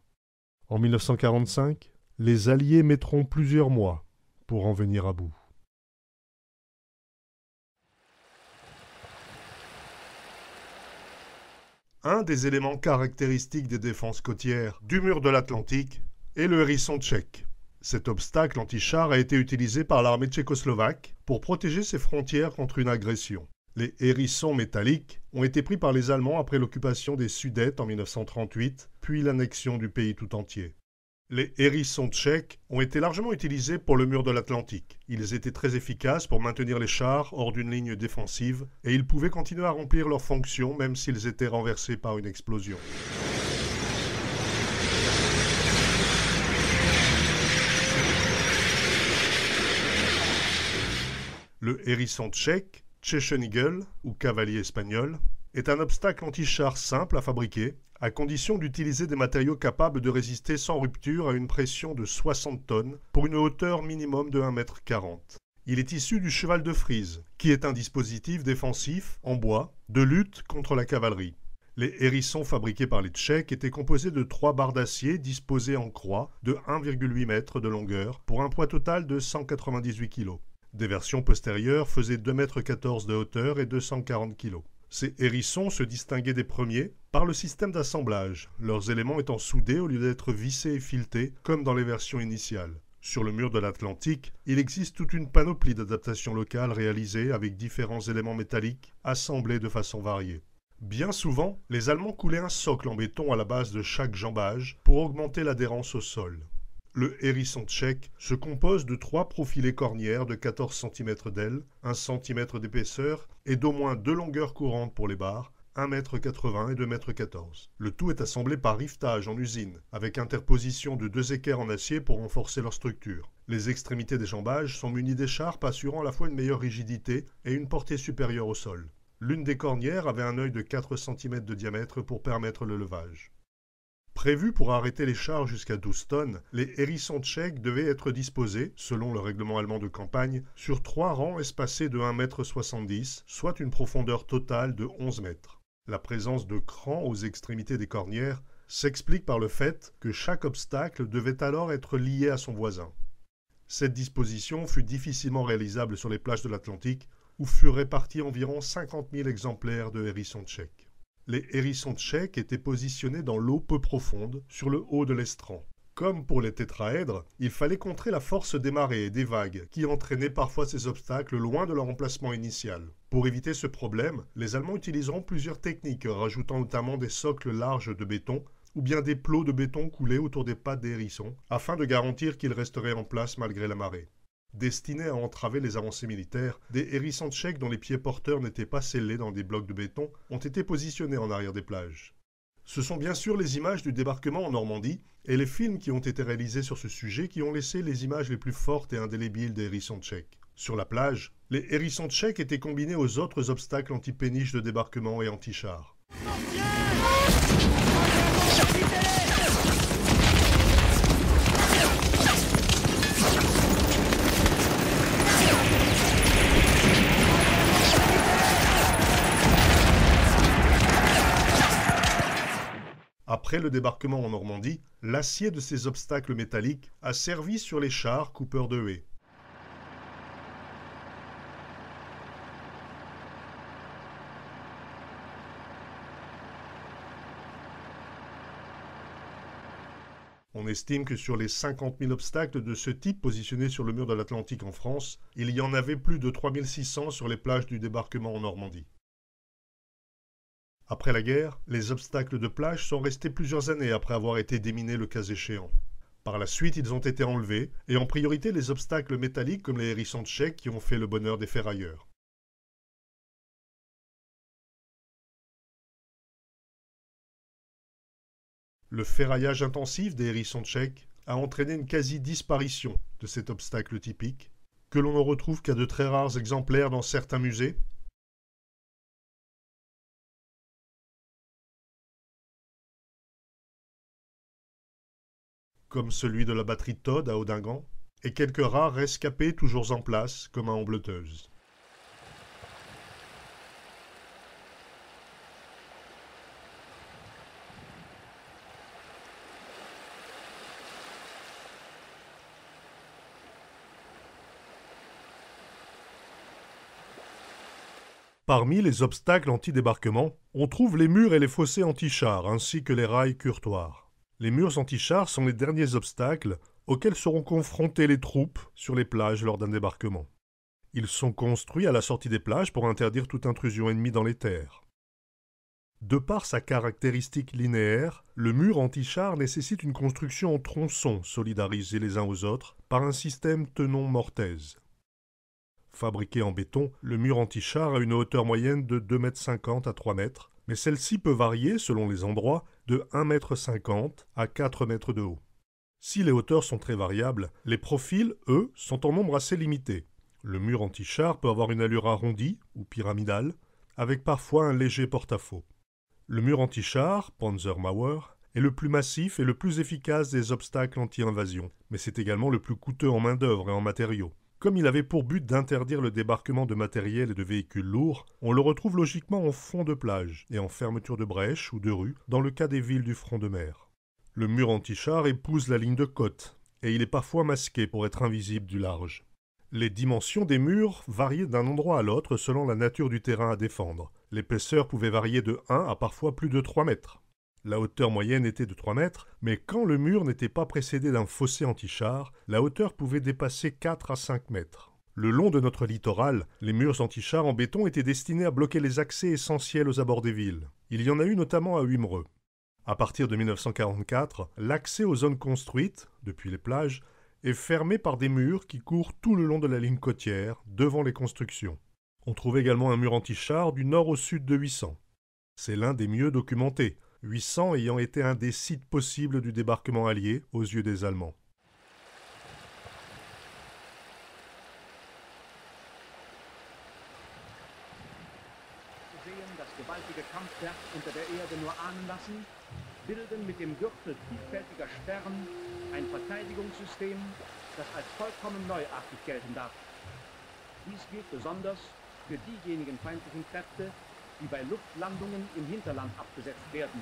En 1945, les Alliés mettront plusieurs mois pour en venir à bout. Un des éléments caractéristiques des défenses côtières du mur de l'Atlantique est le hérisson tchèque. Cet obstacle anti-char a été utilisé par l'armée tchécoslovaque pour protéger ses frontières contre une agression. Les hérissons métalliques ont été pris par les Allemands après l'occupation des Sudètes en 1938, puis l'annexion du pays tout entier. Les hérissons tchèques ont été largement utilisés pour le mur de l'Atlantique. Ils étaient très efficaces pour maintenir les chars hors d'une ligne défensive et ils pouvaient continuer à remplir leurs fonctions même s'ils étaient renversés par une explosion. Le hérisson tchèque, Tschechenigle ou cavalier espagnol, est un obstacle anti-char simple à fabriquer, à condition d'utiliser des matériaux capables de résister sans rupture à une pression de 60 tonnes pour une hauteur minimum de 1,40 m. Il est issu du cheval de Frise, qui est un dispositif défensif, en bois, de lutte contre la cavalerie. Les hérissons fabriqués par les Tchèques étaient composés de 3 barres d'acier disposées en croix de 1,8 m de longueur pour un poids total de 198 kg. Des versions postérieures faisaient 2,14 m de hauteur et 240 kg. Ces hérissons se distinguaient des premiers par le système d'assemblage, leurs éléments étant soudés au lieu d'être vissés et filetés comme dans les versions initiales. Sur le mur de l'Atlantique, il existe toute une panoplie d'adaptations locales réalisées avec différents éléments métalliques assemblés de façon variée. Bien souvent, les Allemands coulaient un socle en béton à la base de chaque jambage pour augmenter l'adhérence au sol. Le hérisson tchèque se compose de 3 profilés cornières de 14 cm d'aile, 1 cm d'épaisseur et d'au moins 2 longueurs courantes pour les barres, 1,80 m et 2,14 m. Le tout est assemblé par rivetage en usine, avec interposition de 2 équerres en acier pour renforcer leur structure. Les extrémités des jambages sont munies d'écharpes assurant à la fois une meilleure rigidité et une portée supérieure au sol. L'une des cornières avait un œil de 4 cm de diamètre pour permettre le levage. Prévus pour arrêter les chars jusqu'à 12 tonnes, les hérissons tchèques devaient être disposés, selon le règlement allemand de campagne, sur 3 rangs espacés de 1,70 m, soit une profondeur totale de 11 mètres. La présence de crans aux extrémités des cornières s'explique par le fait que chaque obstacle devait alors être lié à son voisin. Cette disposition fut difficilement réalisable sur les plages de l'Atlantique, où furent répartis environ 50 000 exemplaires de hérissons tchèques. Les hérissons tchèques étaient positionnés dans l'eau peu profonde, sur le haut de l'estran. Comme pour les tétraèdres, il fallait contrer la force des marées et des vagues, qui entraînaient parfois ces obstacles loin de leur emplacement initial. Pour éviter ce problème, les Allemands utiliseront plusieurs techniques, rajoutant notamment des socles larges de béton, ou bien des plots de béton coulés autour des pattes des hérissons, afin de garantir qu'ils resteraient en place malgré la marée. Destinés à entraver les avancées militaires, des hérissons tchèques dont les pieds porteurs n'étaient pas scellés dans des blocs de béton ont été positionnés en arrière des plages. Ce sont bien sûr les images du débarquement en Normandie et les films qui ont été réalisés sur ce sujet qui ont laissé les images les plus fortes et indélébiles des hérissons tchèques. Sur la plage, les hérissons tchèques étaient combinés aux autres obstacles anti-péniches de débarquement et anti-chars. Après le débarquement en Normandie, l'acier de ces obstacles métalliques a servi sur les chars coupeurs de haies. On estime que sur les 50 000 obstacles de ce type positionnés sur le mur de l'Atlantique en France, il y en avait plus de 3 600 sur les plages du débarquement en Normandie. Après la guerre, les obstacles de plage sont restés plusieurs années après avoir été déminés le cas échéant. Par la suite, ils ont été enlevés, et en priorité les obstacles métalliques comme les hérissons tchèques qui ont fait le bonheur des ferrailleurs. Le ferraillage intensif des hérissons tchèques a entraîné une quasi-disparition de cet obstacle typique, que l'on ne retrouve qu'à de très rares exemplaires dans certains musées, comme celui de la batterie de Todd à Odingan, et quelques rares rescapés toujours en place, comme à Ambleteuse. Parmi les obstacles anti-débarquement, on trouve les murs et les fossés anti-chars, ainsi que les rails curtoirs. Les murs anti-chars sont les derniers obstacles auxquels seront confrontées les troupes sur les plages lors d'un débarquement. Ils sont construits à la sortie des plages pour interdire toute intrusion ennemie dans les terres. De par sa caractéristique linéaire, le mur anti-char nécessite une construction en tronçons solidarisés les uns aux autres par un système tenon-mortaise. Fabriqué en béton, le mur anti-char a une hauteur moyenne de 2,50 m à 3 m, mais celle-ci peut varier, selon les endroits, de 1,50 m à 4 m de haut. Si les hauteurs sont très variables, les profils, eux, sont en nombre assez limité. Le mur anti-char peut avoir une allure arrondie ou pyramidale, avec parfois un léger porte-à-faux. Le mur anti-char, Panzermauer, est le plus massif et le plus efficace des obstacles anti-invasion, mais c'est également le plus coûteux en main-d'œuvre et en matériaux. Comme il avait pour but d'interdire le débarquement de matériel et de véhicules lourds, on le retrouve logiquement en fond de plage et en fermeture de brèche ou de rue dans le cas des villes du front de mer. Le mur anti-char épouse la ligne de côte et il est parfois masqué pour être invisible du large. Les dimensions des murs variaient d'un endroit à l'autre selon la nature du terrain à défendre. L'épaisseur pouvait varier de 1 à parfois plus de 3 mètres. La hauteur moyenne était de 3 mètres, mais quand le mur n'était pas précédé d'un fossé anti-char, la hauteur pouvait dépasser 4 à 5 mètres. Le long de notre littoral, les murs anti-chars en béton étaient destinés à bloquer les accès essentiels aux abords des villes. Il y en a eu notamment à Wimereux. À partir de 1944, l'accès aux zones construites, depuis les plages, est fermé par des murs qui courent tout le long de la ligne côtière, devant les constructions. On trouve également un mur anti-char du nord au sud de 800. C'est l'un des mieux documentés, 800 ayant été un des sites possibles du débarquement allié aux yeux des Allemands. Das gewaltige Kampfwerk unter der Erde nur ahnen lassen, bilden mit dem Gürtel vielfältiger Sperren ein Verteidigungssystem, das als vollkommen neuartig gelten darf. Dies gilt besonders für diejenigen feindlichen Kräfte, die bei Luftlandungen im Hinterland abgesetzt werden,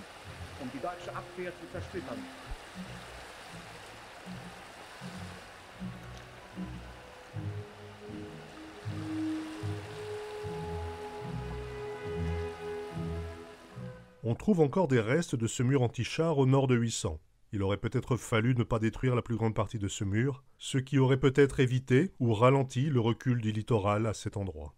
um die deutsche Abwehr zu zersplittern. On trouve encore des restes de ce mur anti-char au nord de 800. Il aurait peut-être fallu ne pas détruire la plus grande partie de ce mur, ce qui aurait peut-être évité ou ralenti le recul du littoral à cet endroit.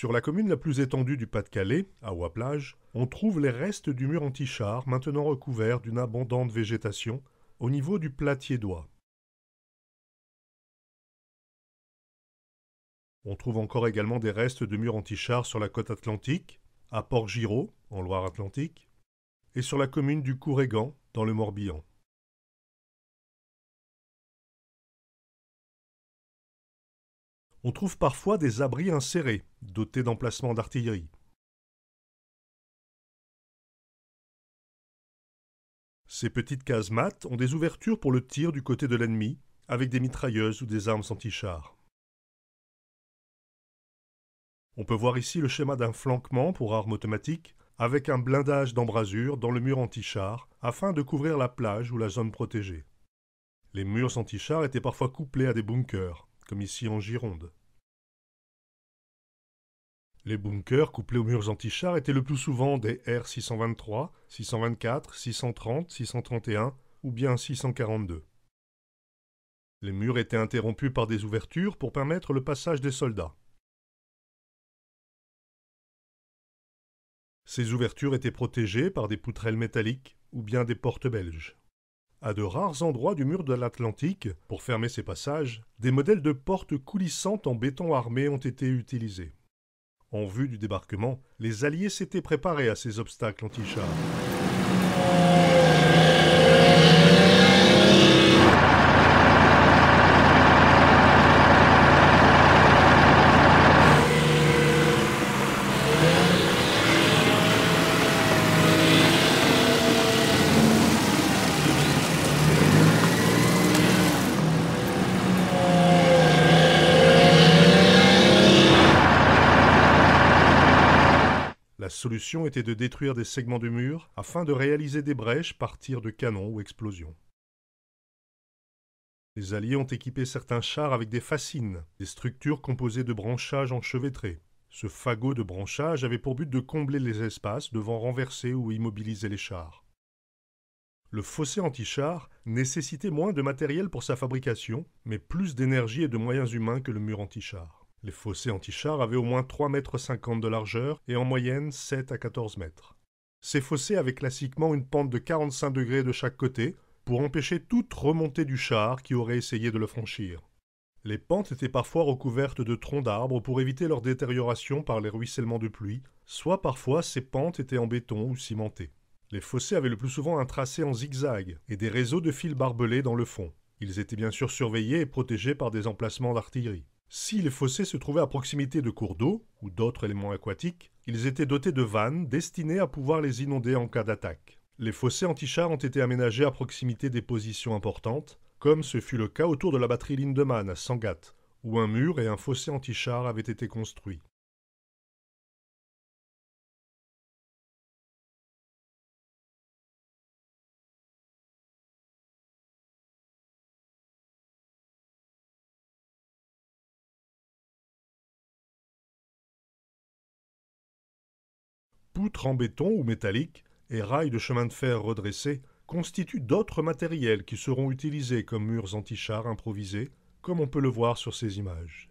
Sur la commune la plus étendue du Pas-de-Calais, à Ouaplage, on trouve les restes du mur anti-char maintenant recouvert d'une abondante végétation au niveau du Platiédois. On trouve encore également des restes de murs anti-char sur la côte atlantique, à Port-Giraud, en Loire-Atlantique, et sur la commune du Courrégan, dans le Morbihan. On trouve parfois des abris insérés, dotés d'emplacements d'artillerie. Ces petites casemates ont des ouvertures pour le tir du côté de l'ennemi, avec des mitrailleuses ou des armes anti-chars. On peut voir ici le schéma d'un flanquement pour armes automatiques, avec un blindage d'embrasure dans le mur anti-char, afin de couvrir la plage ou la zone protégée. Les murs anti-chars étaient parfois couplés à des bunkers, comme ici en Gironde. Les bunkers couplés aux murs anti-chars étaient le plus souvent des R623, 624, 630, 631 ou bien 642. Les murs étaient interrompus par des ouvertures pour permettre le passage des soldats. Ces ouvertures étaient protégées par des poutrelles métalliques ou bien des portes belges. À de rares endroits du mur de l'Atlantique, pour fermer ces passages, des modèles de portes coulissantes en béton armé ont été utilisés. En vue du débarquement, les Alliés s'étaient préparés à ces obstacles anti-chars. La solution était de détruire des segments de mur afin de réaliser des brèches par tir de canon ou explosion. Les Alliés ont équipé certains chars avec des fascines, des structures composées de branchages enchevêtrés. Ce fagot de branchage avait pour but de combler les espaces devant renverser ou immobiliser les chars. Le fossé anti-char nécessitait moins de matériel pour sa fabrication, mais plus d'énergie et de moyens humains que le mur anti-char. Les fossés anti-chars avaient au moins 3,50 m de largeur et en moyenne 7 à 14 mètres. Ces fossés avaient classiquement une pente de 45 degrés de chaque côté pour empêcher toute remontée du char qui aurait essayé de le franchir. Les pentes étaient parfois recouvertes de troncs d'arbres pour éviter leur détérioration par les ruissellements de pluie, soit parfois ces pentes étaient en béton ou cimentées. Les fossés avaient le plus souvent un tracé en zigzag et des réseaux de fils barbelés dans le fond. Ils étaient bien sûr surveillés et protégés par des emplacements d'artillerie. Si les fossés se trouvaient à proximité de cours d'eau ou d'autres éléments aquatiques, ils étaient dotés de vannes destinées à pouvoir les inonder en cas d'attaque. Les fossés anti-chars ont été aménagés à proximité des positions importantes, comme ce fut le cas autour de la batterie Lindemann à Sangatte, où un mur et un fossé anti-char avaient été construits. Poutres en béton ou métallique et rails de chemin de fer redressés constituent d'autres matériels qui seront utilisés comme murs anti-chars improvisés, comme on peut le voir sur ces images.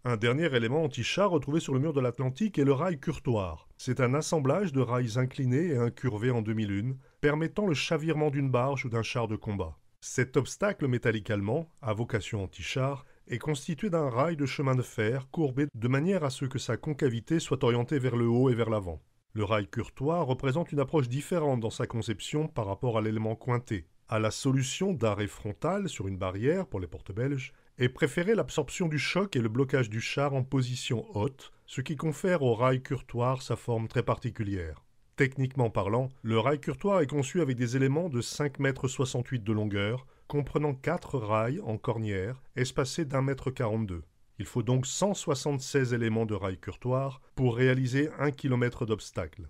Un dernier élément anti-char retrouvé sur le mur de l'Atlantique est le rail curtoir. C'est un assemblage de rails inclinés et incurvés en demi-lune, permettant le chavirement d'une barge ou d'un char de combat. Cet obstacle métallique allemand, à vocation anti-char, est constitué d'un rail de chemin de fer courbé de manière à ce que sa concavité soit orientée vers le haut et vers l'avant. Le rail curtoir représente une approche différente dans sa conception par rapport à l'élément cointé. À la solution d'arrêt frontal sur une barrière pour les porte-belges, est préférée l'absorption du choc et le blocage du char en position haute, ce qui confère au rail curtoir sa forme très particulière. Techniquement parlant, le rail curtoir est conçu avec des éléments de 5,68 m de longueur, comprenant 4 rails en cornière, espacés d'1,42 m. Il faut donc 176 éléments de rail curtoir pour réaliser 1 km d'obstacle.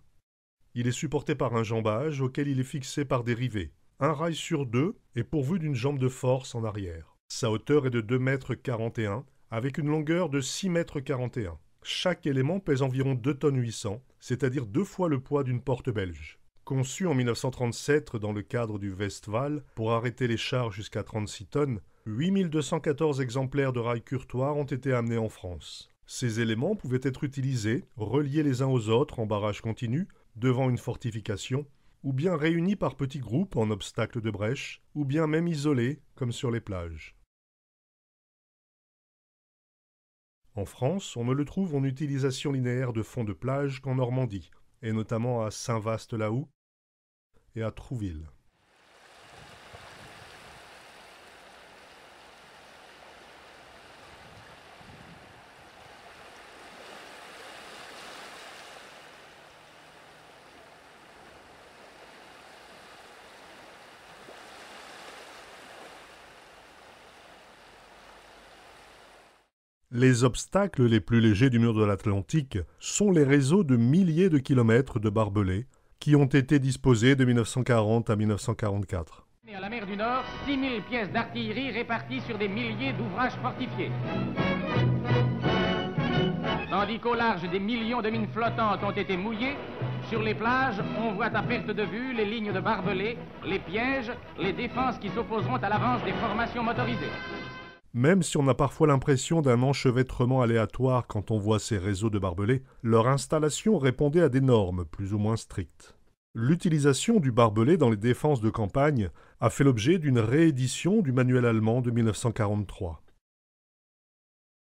Il est supporté par un jambage auquel il est fixé par des rivets. Un rail sur deux est pourvu d'une jambe de force en arrière. Sa hauteur est de 2,41 m avec une longueur de 6,41 m. Chaque élément pèse environ 2,8 tonnes, c'est-à-dire 2 fois le poids d'une porte belge. Conçu en 1937 dans le cadre du Westwall pour arrêter les chars jusqu'à 36 tonnes, 8214 exemplaires de rails curtoirs ont été amenés en France. Ces éléments pouvaient être utilisés, reliés les uns aux autres en barrage continu, devant une fortification, ou bien réunis par petits groupes en obstacles de brèche, ou bien même isolés, comme sur les plages. En France, on ne le trouve en utilisation linéaire de fond de plage qu'en Normandie, et notamment à Saint-Vaast-la-Hougue et à Trouville. Les obstacles les plus légers du mur de l'Atlantique sont les réseaux de milliers de kilomètres de barbelés qui ont été disposés de 1940 à 1944. À la mer du Nord, 6000 pièces d'artillerie réparties sur des milliers d'ouvrages fortifiés. Tandis qu'au large, des millions de mines flottantes ont été mouillées, sur les plages, on voit à perte de vue les lignes de barbelés, les pièges, les défenses qui s'opposeront à l'avance des formations motorisées. Même si on a parfois l'impression d'un enchevêtrement aléatoire quand on voit ces réseaux de barbelés, leur installation répondait à des normes plus ou moins strictes. L'utilisation du barbelé dans les défenses de campagne a fait l'objet d'une réédition du manuel allemand de 1943.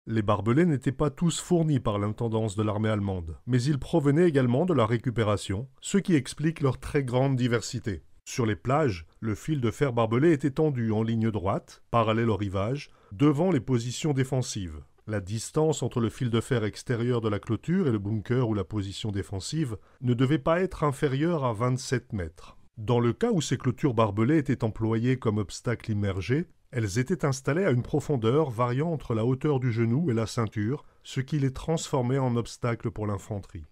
Les barbelés n'étaient pas tous fournis par l'intendance de l'armée allemande, mais ils provenaient également de la récupération, ce qui explique leur très grande diversité. Sur les plages, le fil de fer barbelé était tendu en ligne droite, parallèle au rivage, devant les positions défensives. La distance entre le fil de fer extérieur de la clôture et le bunker ou la position défensive ne devait pas être inférieure à 27 mètres. Dans le cas où ces clôtures barbelées étaient employées comme obstacles immergés, elles étaient installées à une profondeur variant entre la hauteur du genou et la ceinture, ce qui les transformait en obstacles pour l'infanterie.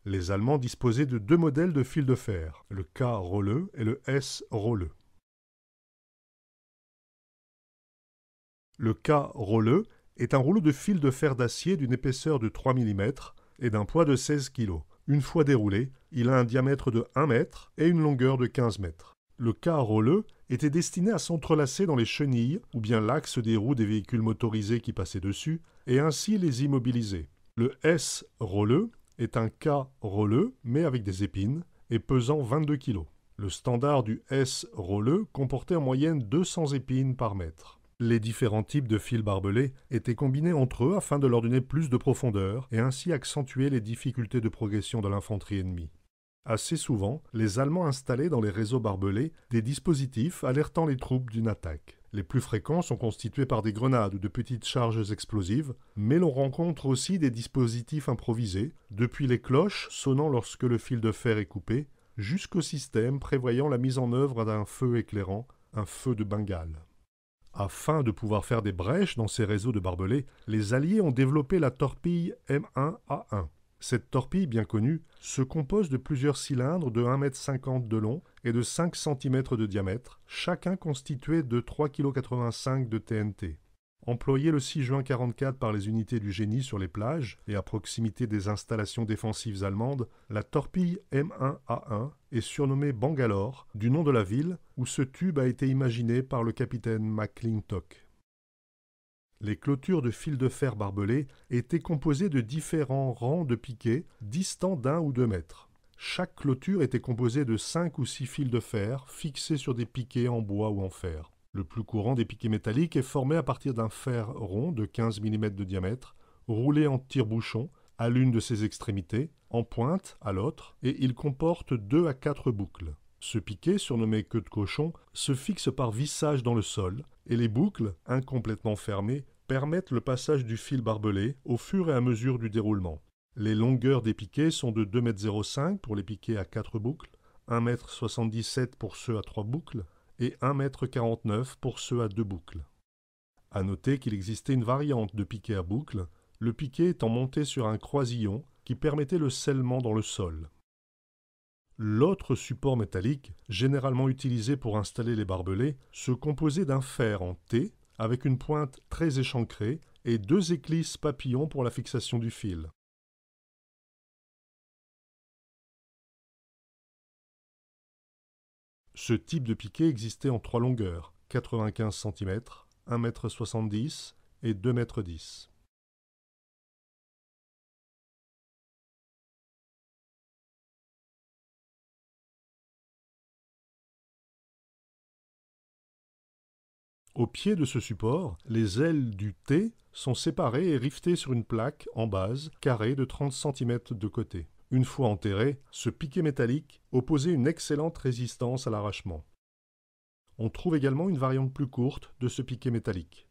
Les Allemands disposaient de deux modèles de fil de fer, le K-Rolle et le S-Rolle. Le K-Rolle est un rouleau de fil de fer d'acier d'une épaisseur de 3 mm et d'un poids de 16 kg. Une fois déroulé, il a un diamètre de 1 mètre et une longueur de 15 mètres. Le K-Rolle était destiné à s'entrelacer dans les chenilles ou bien l'axe des roues des véhicules motorisés qui passaient dessus et ainsi les immobiliser. Le S-Rolle est un K-Rolle, mais avec des épines, et pesant 22 kg. Le standard du S-Rolle comportait en moyenne 200 épines par mètre. Les différents types de fils barbelés étaient combinés entre eux afin de leur donner plus de profondeur et ainsi accentuer les difficultés de progression de l'infanterie ennemie. Assez souvent, les Allemands installaient dans les réseaux barbelés des dispositifs alertant les troupes d'une attaque. Les plus fréquents sont constitués par des grenades ou de petites charges explosives, mais l'on rencontre aussi des dispositifs improvisés, depuis les cloches sonnant lorsque le fil de fer est coupé, jusqu'au système prévoyant la mise en œuvre d'un feu éclairant, un feu de Bengale. Afin de pouvoir faire des brèches dans ces réseaux de barbelés, les Alliés ont développé la torpille M1A1. Cette torpille, bien connue, se compose de plusieurs cylindres de 1,50 m de long et de 5 cm de diamètre, chacun constitué de 3,85 kg de TNT. Employée le 6 juin 1944 par les unités du génie sur les plages et à proximité des installations défensives allemandes, la torpille M1A1 est surnommée Bangalore, du nom de la ville où ce tube a été imaginé par le capitaine McClintock. Les clôtures de fil de fer barbelés étaient composées de différents rangs de piquets distants d'1 ou 2 mètres. Chaque clôture était composée de 5 ou 6 fils de fer fixés sur des piquets en bois ou en fer. Le plus courant des piquets métalliques est formé à partir d'un fer rond de 15 mm de diamètre, roulé en tire-bouchon à l'une de ses extrémités, en pointe à l'autre, et il comporte 2 à 4 boucles. Ce piquet, surnommé queue de cochon, se fixe par vissage dans le sol, et les boucles, incomplètement fermées, permettent le passage du fil barbelé au fur et à mesure du déroulement. Les longueurs des piquets sont de 2,05 m pour les piquets à 4 boucles, 1,77 m pour ceux à 3 boucles, et 1,49 m pour ceux à 2 boucles. À noter qu'il existait une variante de piquet à boucles, le piquet étant monté sur un croisillon qui permettait le scellement dans le sol. L'autre support métallique, généralement utilisé pour installer les barbelés, se composait d'un fer en T avec une pointe très échancrée et 2 éclisses papillons pour la fixation du fil. Ce type de piquet existait en 3 longueurs, 95 cm, 1,70 m et 2,10 m. Au pied de ce support, les ailes du T sont séparées et rivetées sur une plaque en base, carrée de 30 cm de côté. Une fois enterré, ce piquet métallique opposait une excellente résistance à l'arrachement. On trouve également une variante plus courte de ce piquet métallique.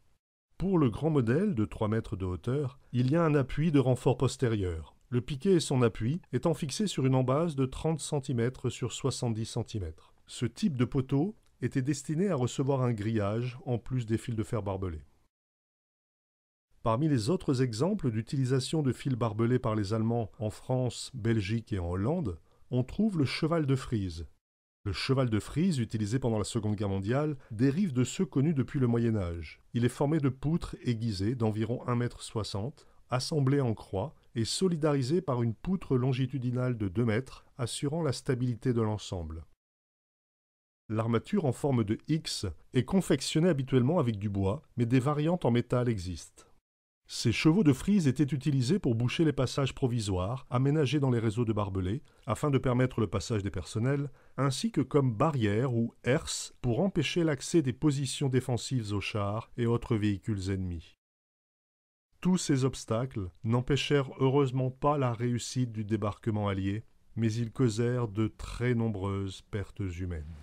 Pour le grand modèle de 3 mètres de hauteur, il y a un appui de renfort postérieur. Le piquet et son appui étant fixés sur une embase de 30 cm sur 70 cm. Ce type de poteau était destiné à recevoir un grillage en plus des fils de fer barbelés. Parmi les autres exemples d'utilisation de fils barbelés par les Allemands en France, Belgique et en Hollande, on trouve le cheval de frise. Le cheval de frise, utilisé pendant la Seconde Guerre mondiale, dérive de ceux connus depuis le Moyen Âge. Il est formé de poutres aiguisées d'environ 1,60 m, assemblées en croix et solidarisées par une poutre longitudinale de 2 mètres, assurant la stabilité de l'ensemble. L'armature en forme de X est confectionnée habituellement avec du bois, mais des variantes en métal existent. Ces chevaux de frise étaient utilisés pour boucher les passages provisoires aménagés dans les réseaux de barbelés, afin de permettre le passage des personnels, ainsi que comme barrière ou herse pour empêcher l'accès des positions défensives aux chars et autres véhicules ennemis. Tous ces obstacles n'empêchèrent heureusement pas la réussite du débarquement allié, mais ils causèrent de très nombreuses pertes humaines.